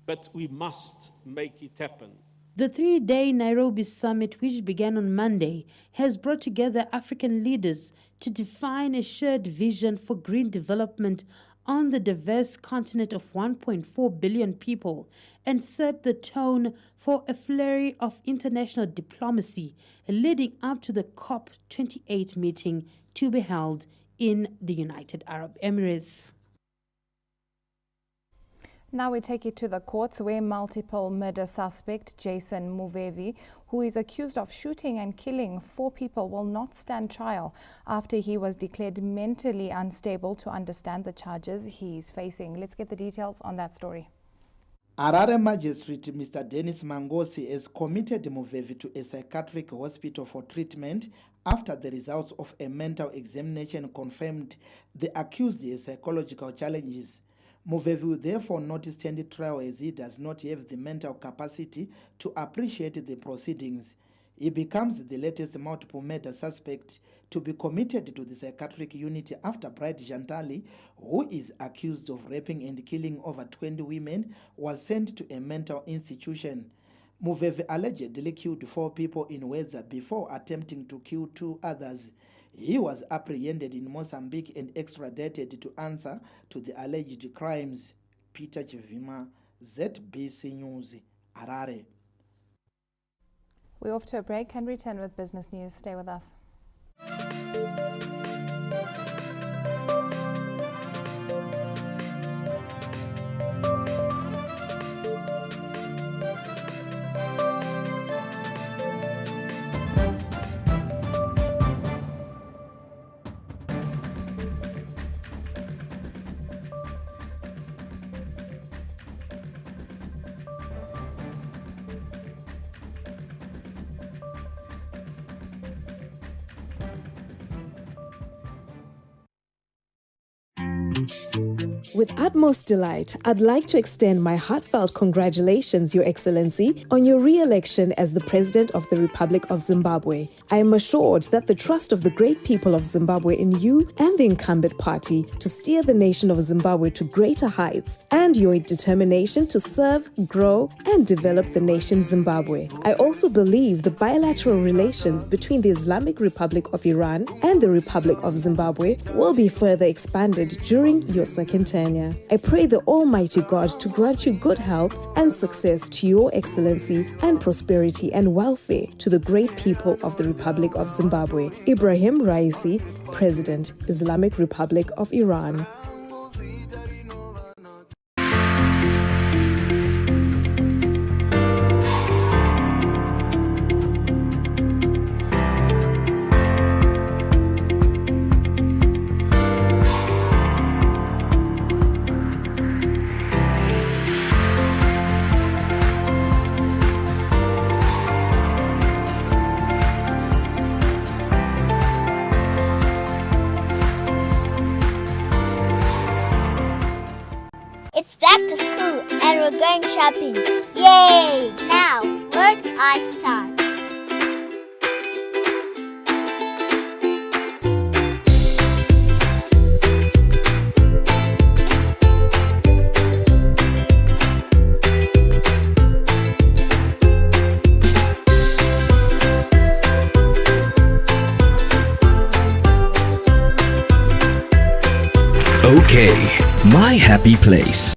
but we must make it happen. The three-day Nairobi summit, which began on Monday, has brought together African leaders to define a shared vision for green development on the diverse continent of 1.4 billion people and set the tone for a flurry of international diplomacy leading up to the COP28 meeting to be held in the United Arab Emirates. Now we take it to the courts where multiple murder suspect Jason Muvevi, who is accused of shooting and killing 4 people, will not stand trial after he was declared mentally unstable to understand the charges he is facing. Let's get the details on that story. Harare Magistrate Mr. Dennis Mangosi has committed Muvevi to a psychiatric hospital for treatment after the results of a mental examination confirmed the accused has psychological challenges. Muvevi will therefore not stand trial as he does not have the mental capacity to appreciate the proceedings. He becomes the latest multiple murder suspect to be committed to the psychiatric unit after Bright Jantali, who is accused of raping and killing over 20 women, was sent to a mental institution. Muvevi allegedly killed 4 people in Wedza before attempting to kill 2 others. He was apprehended in Mozambique and extradited to answer to the alleged crimes. Peter Chivima, ZBC News, Harare. We're off to a break and return with business news. Stay with us. With utmost delight, I'd like to extend my heartfelt congratulations, Your Excellency, on your re-election as the President of the Republic of Zimbabwe. I am assured that the trust of the great people of Zimbabwe in you and the incumbent party to steer the nation of Zimbabwe to greater heights and your determination to serve, grow, and develop the nation Zimbabwe. I also believe the bilateral relations between the Islamic Republic of Iran and the Republic of Zimbabwe will be further expanded during your second term. Kenya. I pray the Almighty God to grant you good health and success to your excellency and prosperity and welfare to the great people of the Republic of Zimbabwe. Ibrahim Raisi, President, Islamic Republic of Iran. It's back to school and we're going shopping. Yay! Now, where do I start? Okay, my happy place.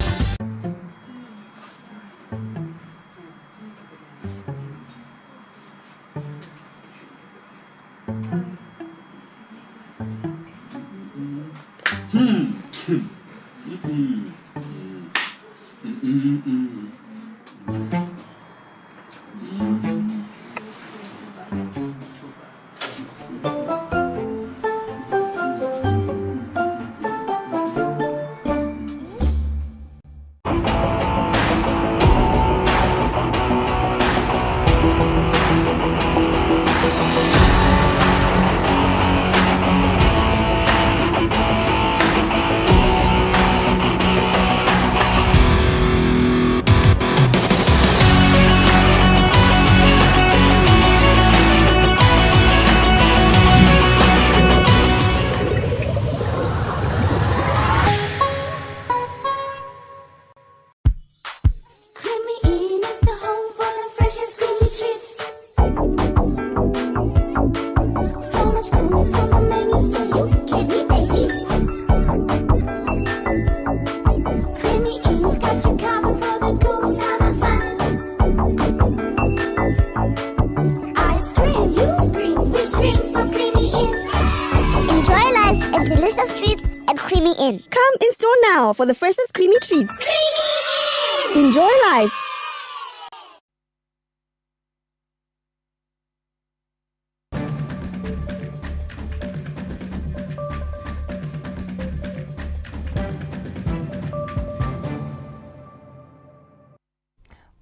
Come in store now for the freshest creamy treats. Creamy! Enjoy life.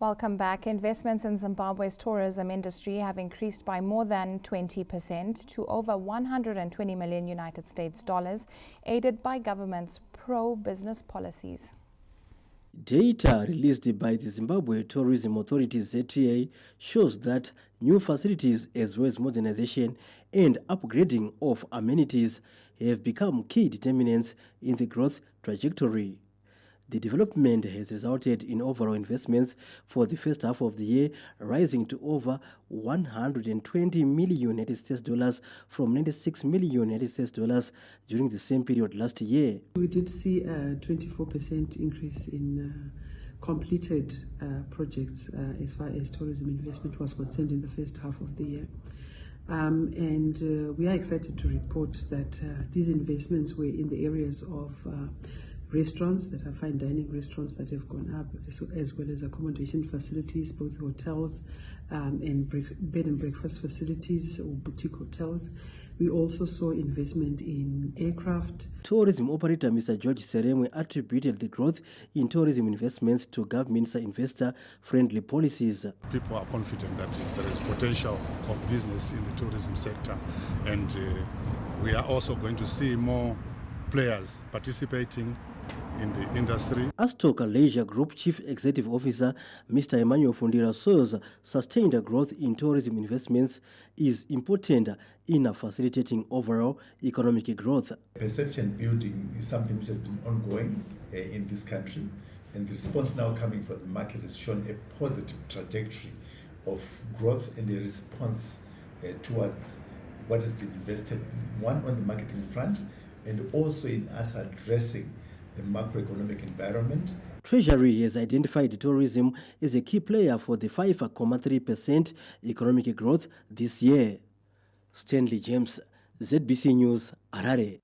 Welcome back. Investments in Zimbabwe's tourism industry have increased by more than 20% to over 120 million United States dollars, aided by government's pro-business policies. Data released by the Zimbabwe Tourism Authority ZTA shows that new facilities as well as modernization and upgrading of amenities have become key determinants in the growth trajectory. The development has resulted in overall investments for the first half of the year rising to over 120 million United States dollars from 96 million United States dollars during the same period last year. We did see a 24% increase in completed projects as far as tourism investment was concerned in the first half of the year. We are excited to report that these investments were in the areas of restaurants that are fine dining restaurants that have gone up, as well as accommodation facilities, both hotels and bed and breakfast facilities or boutique hotels. We also saw investment in aircraft. Tourism operator Mr. George Seremwe attributed the growth in tourism investments to government's investor-friendly policies. People are confident that there is potential of business in the tourism sector, and we are also going to see more players participating in the industry. Astoka Leisure Group Chief Executive Officer Mr. Emmanuel Fundira says sustained growth in tourism investments is important in facilitating overall economic growth. Perception building is something which has been ongoing in this country, and the response now coming from the market has shown a positive trajectory of growth and a response towards what has been invested, one on the marketing front and also in us addressing the macroeconomic environment. Treasury has identified tourism as a key player for the 5.3% economic growth this year. Stanley James, ZBC News, Harare.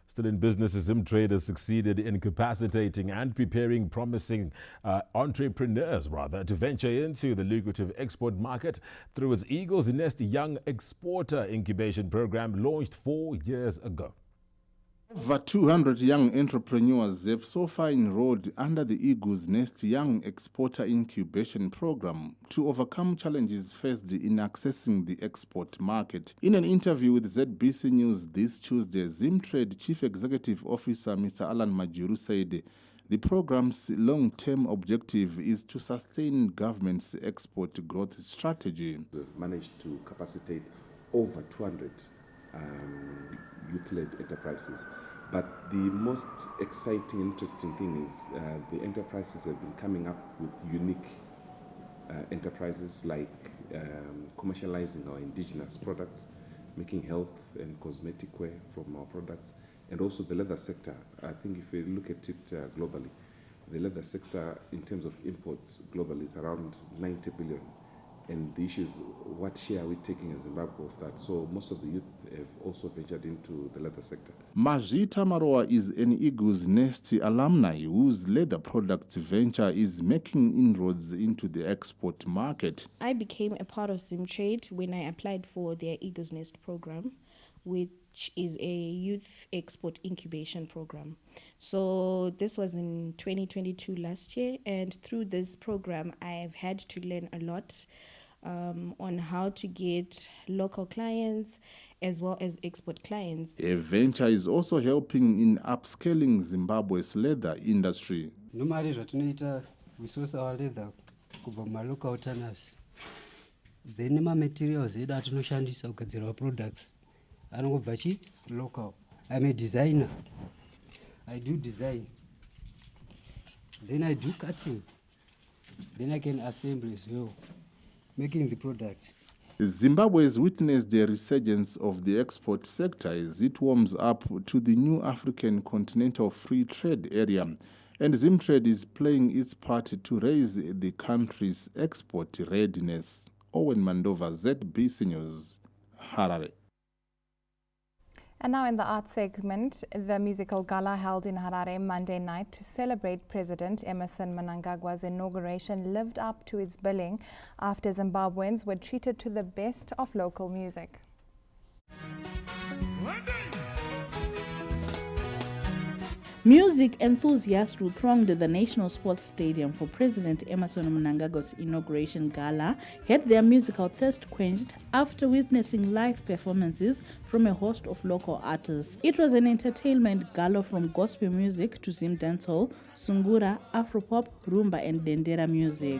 Still in business, ZimTrade has succeeded in capacitating and preparing promising entrepreneurs to venture into the lucrative export market through its Eagle's Nest Young Exporter Incubation Program launched 4 years ago. Over 200 young entrepreneurs have so far enrolled under the Eagle's Nest Young Exporter Incubation Program to overcome challenges faced in accessing the export market. In an interview with ZBC News this Tuesday, ZimTrade Chief Executive Officer Mr. Alan Majuru said the program's long-term objective is to sustain government's export growth strategy. We've managed to capacitate over 200 youth-led enterprises. But the most exciting, interesting thing is the enterprises have been coming up with unique enterprises like commercializing our indigenous products, making health and cosmetic wear from our products, and also the leather sector. I think if we look at it globally, the leather sector in terms of imports globally is around 90 billion. And the issue is, what share are we taking in Zimbabwe of that? So most of the youth have also ventured into the leather sector. Majita Maroa is an Eagle's Nest alumni whose leather products venture is making inroads into the export market. I became a part of ZimTrade when I applied for their Eagle's Nest program, which is a youth export incubation program. So this was in 2022 last year, and through this program I've had to learn a lot on how to get local clients as well as export clients. A venture is also helping in upscaling Zimbabwe's leather industry. Normally, we source our leather from local tanners. Then materials that tinoshandisa kugadzira products anongobva local. I'm a designer. I do design. Then I do cutting. Then I can assemble as well, making the product. Zimbabwe has witnessed the resurgence of the export sector as it warms up to the new African Continental Free Trade Area, and ZimTrade is playing its part to raise the country's export readiness. Owen Mandova, ZBC News, Harare. And now in the arts segment, the musical gala held in Harare Monday night to celebrate President Emmerson Mnangagwa's inauguration lived up to its billing after Zimbabweans were treated to the best of local music. Music enthusiasts who thronged the National Sports Stadium for President Emmerson Mnangagwa's inauguration gala had their musical thirst quenched after witnessing live performances from a host of local artists. It was an entertainment gala from gospel music to Zim dancehall, Sungura, Afropop, Rumba and Dendera music.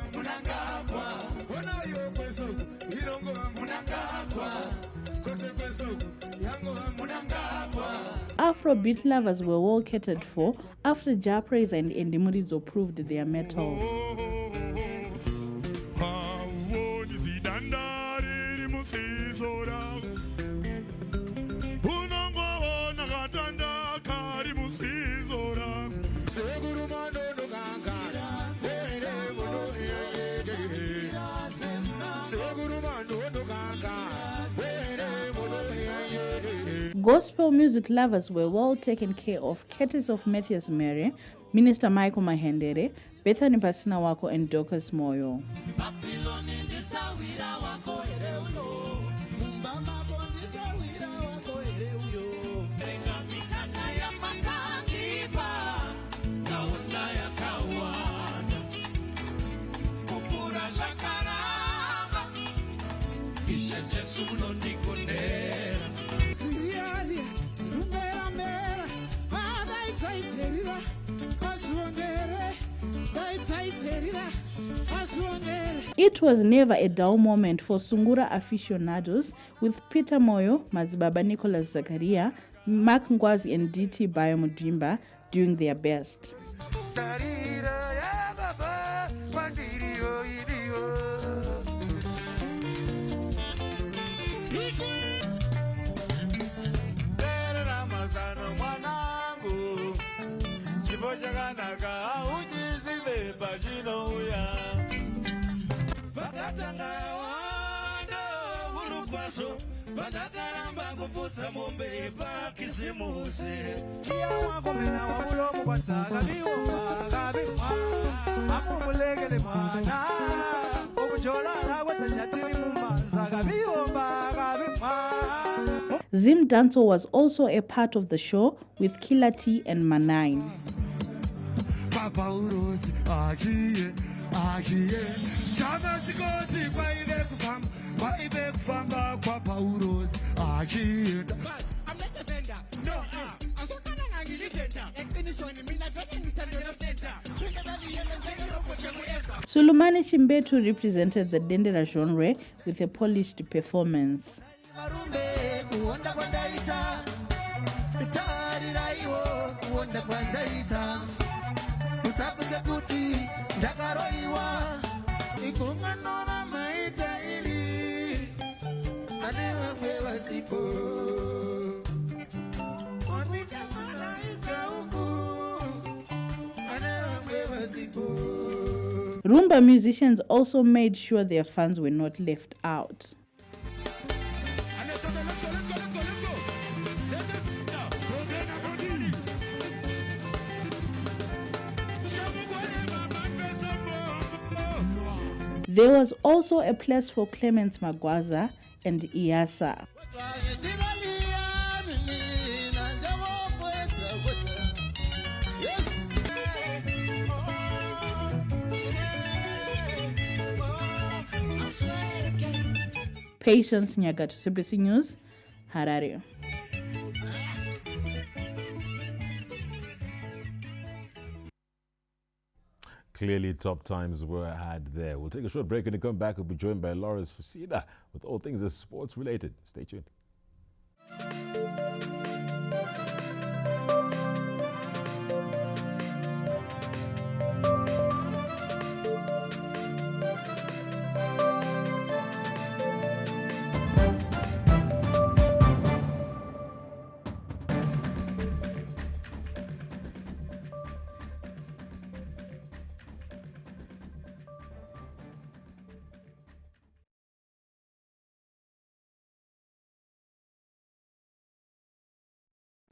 Afrobeat lovers were well catered for after Japraise and Endimuridzo proved their mettle. Gospel music lovers were well taken care of, courtesy of Matthias Mere, Minister Michael Mahendere, Bethany Pasinawako and Dorcas Moyo. It was never a dull moment for Sungura aficionados, with Peter Moyo, Mazibaba Nicholas Zakaria, Mark Ngwazi and DT Bayomudimba doing their best. ZimDanso was also a part of the show with Killer T and Manine. Sulumani Chimbetu represented the Dendera genre with a polished performance. Rumba musicians also made sure their fans were not left out. There was also a place for Clemens Magwaza and Iasa. Patience Nyagatu, CBC News, Harare. Clearly, top times were had there. We'll take a short break and come back. We'll be joined by Lawrence Fusida with all things sports related. Stay tuned.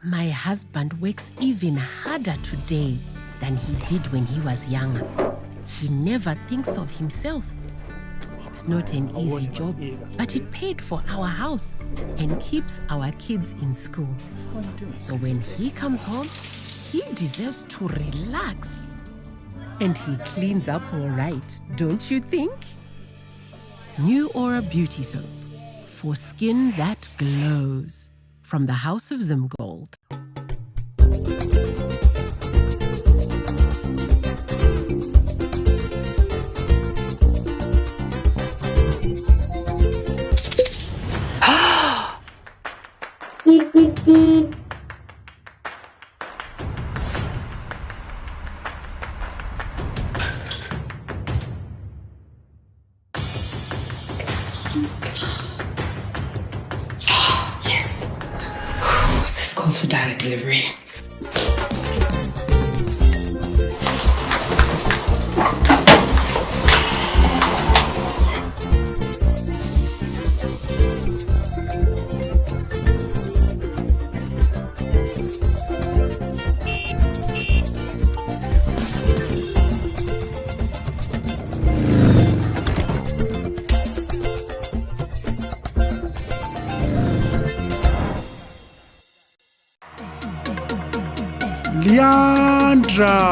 My husband works even harder today than he did when he was younger. He never thinks of himself. It's not an easy job, but it paid for our house and keeps our kids in school. So when he comes home, he deserves to relax. And he cleans up all right, don't you think? New Aura Beauty Soap for skin that glows. From the House of ZimGold. Yes. This calls for direct delivery. Leandra.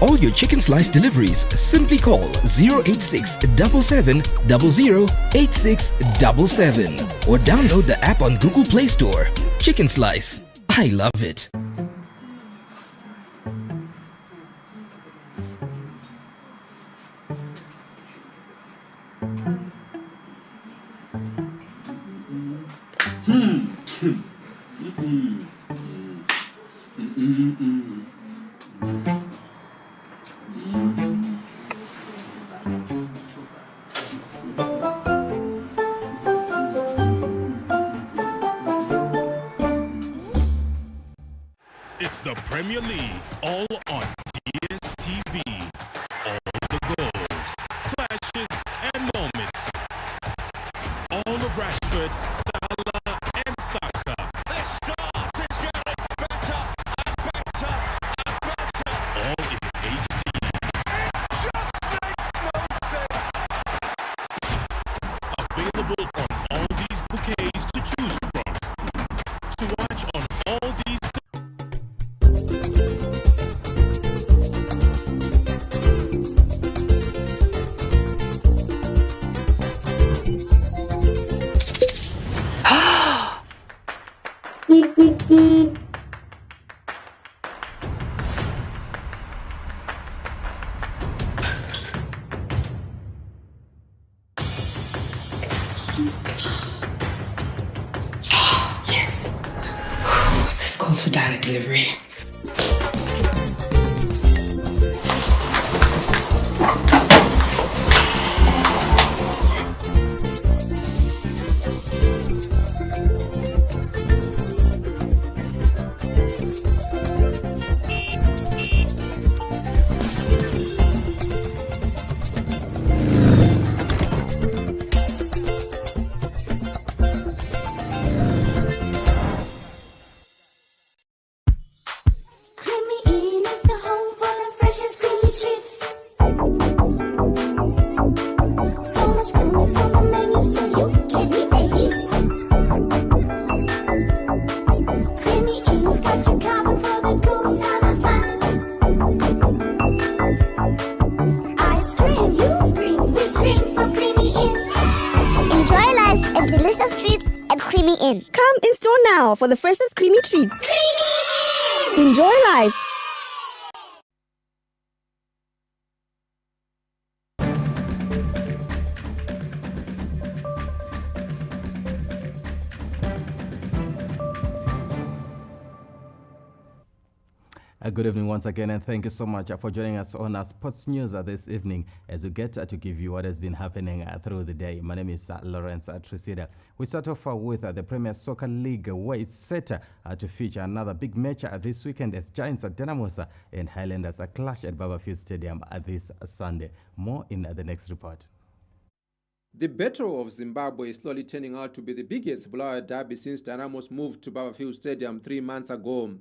all your chicken slice deliveries, simply call 086 77 00 8677 or download the app on Google Play Store. Chicken Slice. I love it. It's the Premier League, all on DSTV. All the goals, clashes, and moments. All of Rashford, Salah, and Saka. This start is getting better and better and better. All in HD. It just makes no sense. Available on all these bouquets to choose from. To watch on all these. Yes. This calls for direct delivery. Come in store now for the freshest creamy treats. Creamy! Enjoy life. Good evening once again, and thank you so much for joining us on our sports news this evening as we get to give you what has been happening through the day. My name is Lawrence Trisida. We start off with the Premier Soccer League, where it's set to feature another big match this weekend as Giants Dynamos and Highlanders clash at Barberfield Stadium this Sunday. More in the next report. The Battle of Zimbabwe is slowly turning out to be the biggest Bulawayo derby since Dynamos moved to Barberfield Stadium 3 months ago.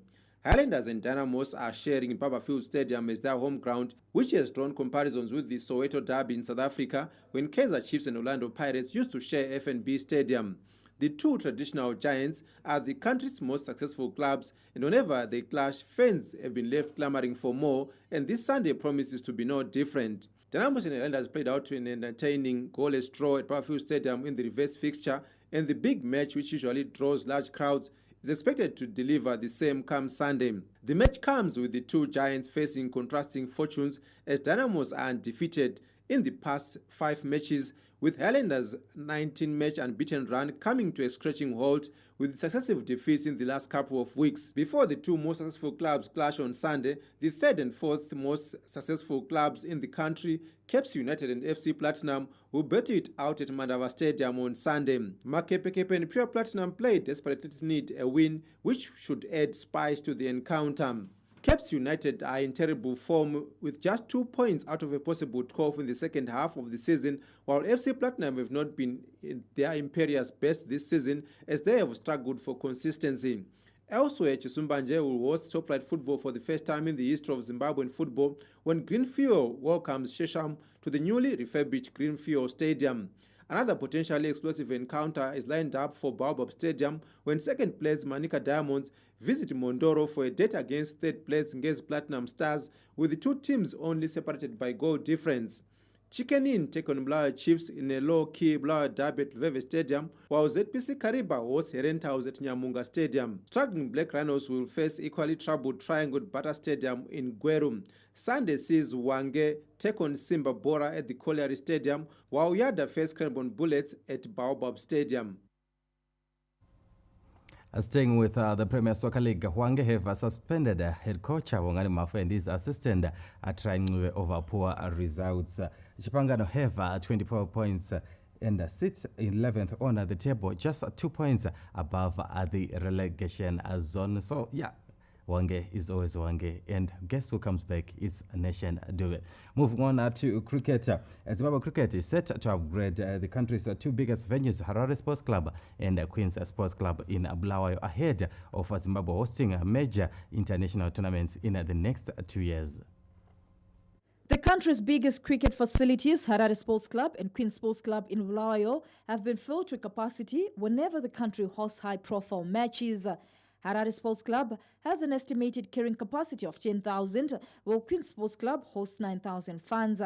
Highlanders and Dynamos are sharing Barberfield Stadium as their home ground, which has drawn comparisons with the Soweto derby in South Africa when Kaizer Chiefs and Orlando Pirates used to share FNB Stadium. The two traditional giants are the country's most successful clubs, and whenever they clash, fans have been left clamoring for more, and this Sunday promises to be no different. Dynamos and Highlanders played out to an entertaining goalless draw at Barberfield Stadium in the reverse fixture, and the big match, which usually draws large crowds, is expected to deliver the same come Sunday. The match comes with the two giants facing contrasting fortunes as Dynamos are undefeated in the past 5 matches, with Highlanders' 19-match unbeaten run coming to a scratching halt with successive defeats in the last couple of weeks. Before the two most successful clubs clash on Sunday, the third and fourth most successful clubs in the country, Cape United and FC Platinum, will battle it out at Mandava Stadium on Sunday. Makepekepe and Pure Platinum played desperately to need a win, which should add spice to the encounter. Cape United are in terrible form with just 2 points out of a possible 12 in the second half of the season, while FC Platinum have not been in their imperious best this season as they have struggled for consistency. Elsewhere, Chisumbanje will host top-flight football for the first time in the history of Zimbabwean football when Greenfield welcomes Shesham to the newly refurbished Greenfield Stadium. Another potentially explosive encounter is lined up for Baobab Stadium when second-place Manica Diamonds visit Mondoro for a date against third place Ngezi Platinum Stars, with the two teams only separated by goal difference. Chicken Inn take on Bulawayo Chiefs in a low-key Bulawayo derby at Veve Stadium, while ZPC Kariba hosts Herent House at Nyamunga Stadium. Struggling Black Rhinos will face equally troubled Triangle Butter Stadium in Gweru. Sunday sees Wange take on Simba Bora at the Colliery Stadium, while Yada face Cranbourne Bullets at Baobab Stadium. Staying with the Premier Soccer League, Wange have suspended head coach Wongani Mafu and his assistant trying over poor results. Chipangano have 24 points and sits 11th on the table, just 2 points above the relegation zone. So, yeah. Wange is always Wange, and guess who comes back? It's Nation Do It. Moving on to cricket. Zimbabwe Cricket is set to upgrade the country's two biggest venues, Harare Sports Club and Queen's Sports Club in Bulawayo, ahead of Zimbabwe hosting major international tournaments in the next 2 years. The country's biggest cricket facilities, Harare Sports Club and Queen's Sports Club in Bulawayo, have been filled to capacity whenever the country hosts high-profile matches. Harare Sports Club has an estimated carrying capacity of 10,000, while Queen's Sports Club hosts 9,000 fans.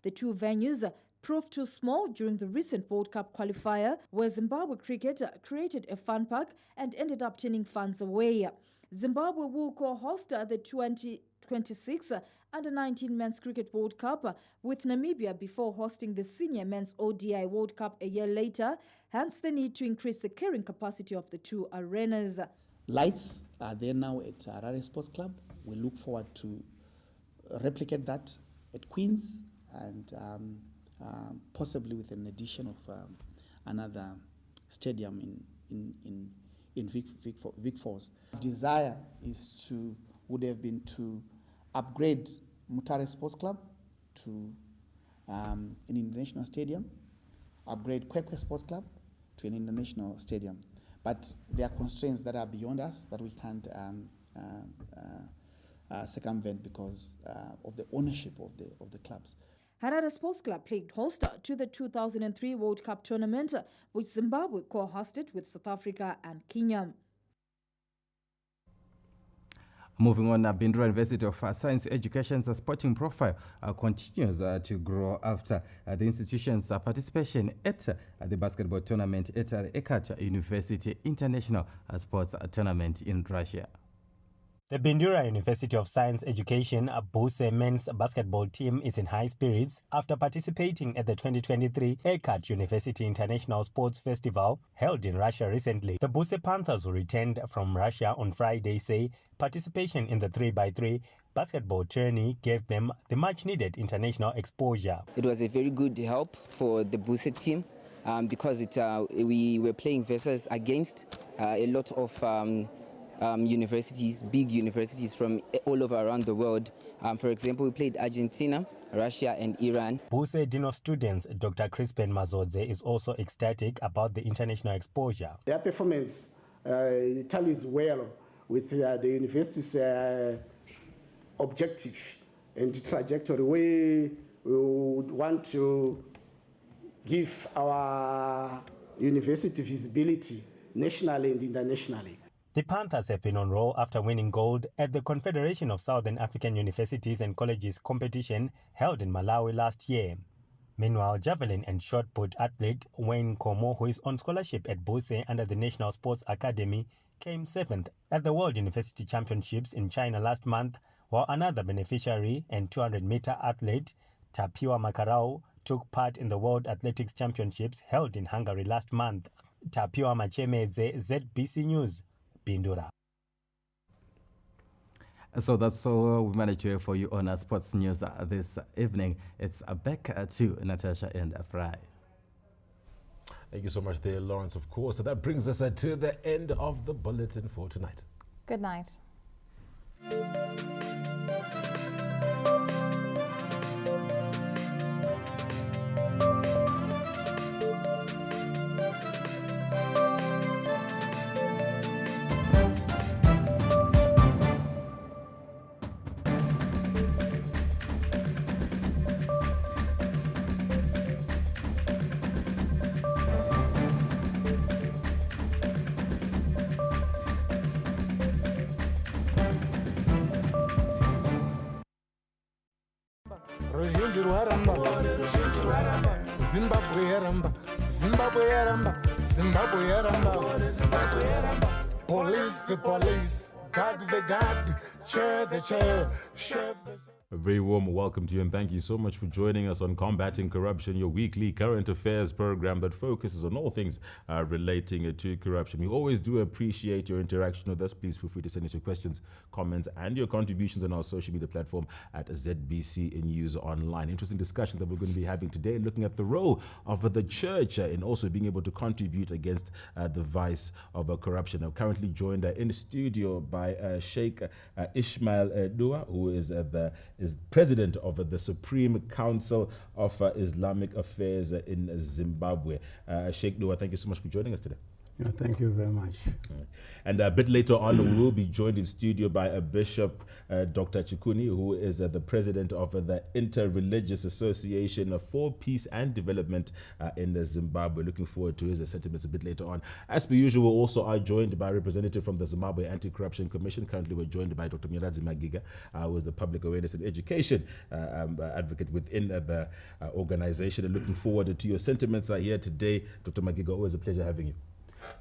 The two venues proved too small during the recent World Cup qualifier, where Zimbabwe Cricket created a fun park and ended up turning fans away. Zimbabwe will co-host the 2026 Under-19 Men's Cricket World Cup with Namibia before hosting the Senior Men's ODI World Cup a year later, hence the need to increase the carrying capacity of the two arenas. Lights are there now at Harare Sports Club. We look forward to replicate that at Queen's and possibly with an addition of another stadium in Vic Falls. Desire would have been to upgrade Mutare Sports Club to an international stadium, upgrade Kwekwe Sports Club to an international stadium. But there are constraints that are beyond us that we can't circumvent because of the ownership of the clubs. Harare Sports Club played host to the 2003 World Cup tournament, which Zimbabwe co-hosted with South Africa and Kenya. Moving on, Bindura University of Science Education's sporting profile continues to grow after the institution's participation at the basketball tournament at the Ekat University International Sports Tournament in Russia. The Bindura University of Science Education Buse men's basketball team is in high spirits after participating at the 2023 Ekat University International Sports Festival held in Russia recently. The Buse Panthers, who returned from Russia on Friday, say participation in the 3x3 basketball tourney gave them the much-needed international exposure. It was a very good help for the Buse team because we were playing against a lot of universities, big universities from all over around the world. For example, we played Argentina, Russia and Iran. Buse Dean of Students, Dr. Crispin Mazodze, is also ecstatic about the international exposure. Their performance tallies well with the university's objective and trajectory. We would want to give our university visibility nationally and internationally. The Panthers have been on roll after winning gold at the Confederation of Southern African Universities and Colleges competition held in Malawi last year. Meanwhile, javelin and shot put athlete Wayne Komo, who is on scholarship at Buse under the National Sports Academy, came 7th at the World University Championships in China last month, while another beneficiary and 200-meter athlete, Tapiwa Makarau, took part in the World Athletics Championships held in Hungary last month. Tapiwa Machemedze, ZBC News, Bindura. So that's all we managed to have for you on our sports news this evening. It's back to Natasha and Fry. Thank you so much there, Lawrence, of course. So that brings us to the end of the bulletin for tonight. Good night. Zimbabwe yaramba, Zimbabwe yaramba, Zimbabwe yaramba, Zimbabwe yaramba. Police the police, guard the guard, chair the chair, chef the chef. A very warm welcome to you and thank you so much for joining us on Combating Corruption, your weekly current affairs program that focuses on all things relating to corruption. We always do appreciate your interaction with us. Please feel free to send us your questions, comments, and your contributions on our social media platform at ZBC News Online. Interesting discussions that we're going to be having today, looking at the role of the church in also being able to contribute against the vice of corruption. I'm currently joined in the studio by Sheikh Ismail Dua, who is president of the Supreme Council of Islamic Affairs in Zimbabwe. Sheikh Dua, thank you so much for joining us today. Yeah, thank you very much. And a bit later on, we will be joined in studio by a Bishop, Dr. Chikuni, who is the president of the Inter-Religious Association for Peace and Development in Zimbabwe. Looking forward to his sentiments a bit later on. As per usual, we also are joined by a representative from the Zimbabwe Anti-Corruption Commission. Currently, we're joined by Dr. Miradzi Magiga, who is the Public Awareness and Education advocate within the organization. And looking forward to your sentiments here today. Dr. Magiga, always a pleasure having you.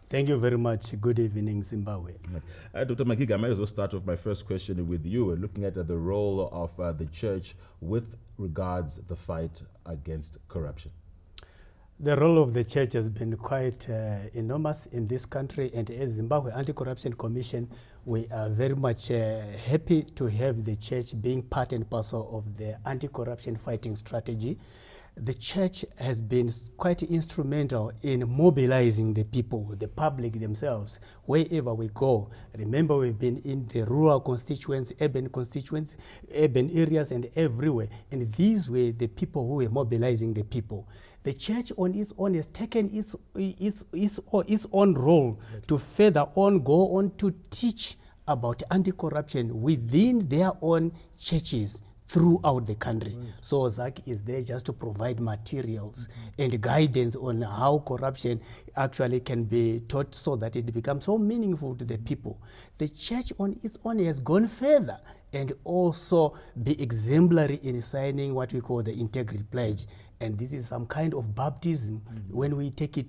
Thank you very much. Good evening, Zimbabwe. Dr. Magiga, I might as well start off my first question with you, looking at the role of the church with regards the fight against corruption. The role of the church has been quite enormous in this country, and as Zimbabwe Anti-Corruption Commission, we are very much happy to have the church being part and parcel of the anti-corruption fighting strategy. The church has been quite instrumental in mobilizing the people, the public themselves, wherever we go. Remember, we've been in the rural constituents, urban areas, and everywhere. And these were the people who were mobilizing the people. The church on its own has taken its own role to further on go on to teach about anti-corruption within their own churches throughout the country. So ZAC is there just to provide materials and guidance on how corruption actually can be taught so that it becomes so meaningful to the people. The church on its own has gone further and also be exemplary in signing what we call the Integrity Pledge. And this is some kind of baptism when we take it to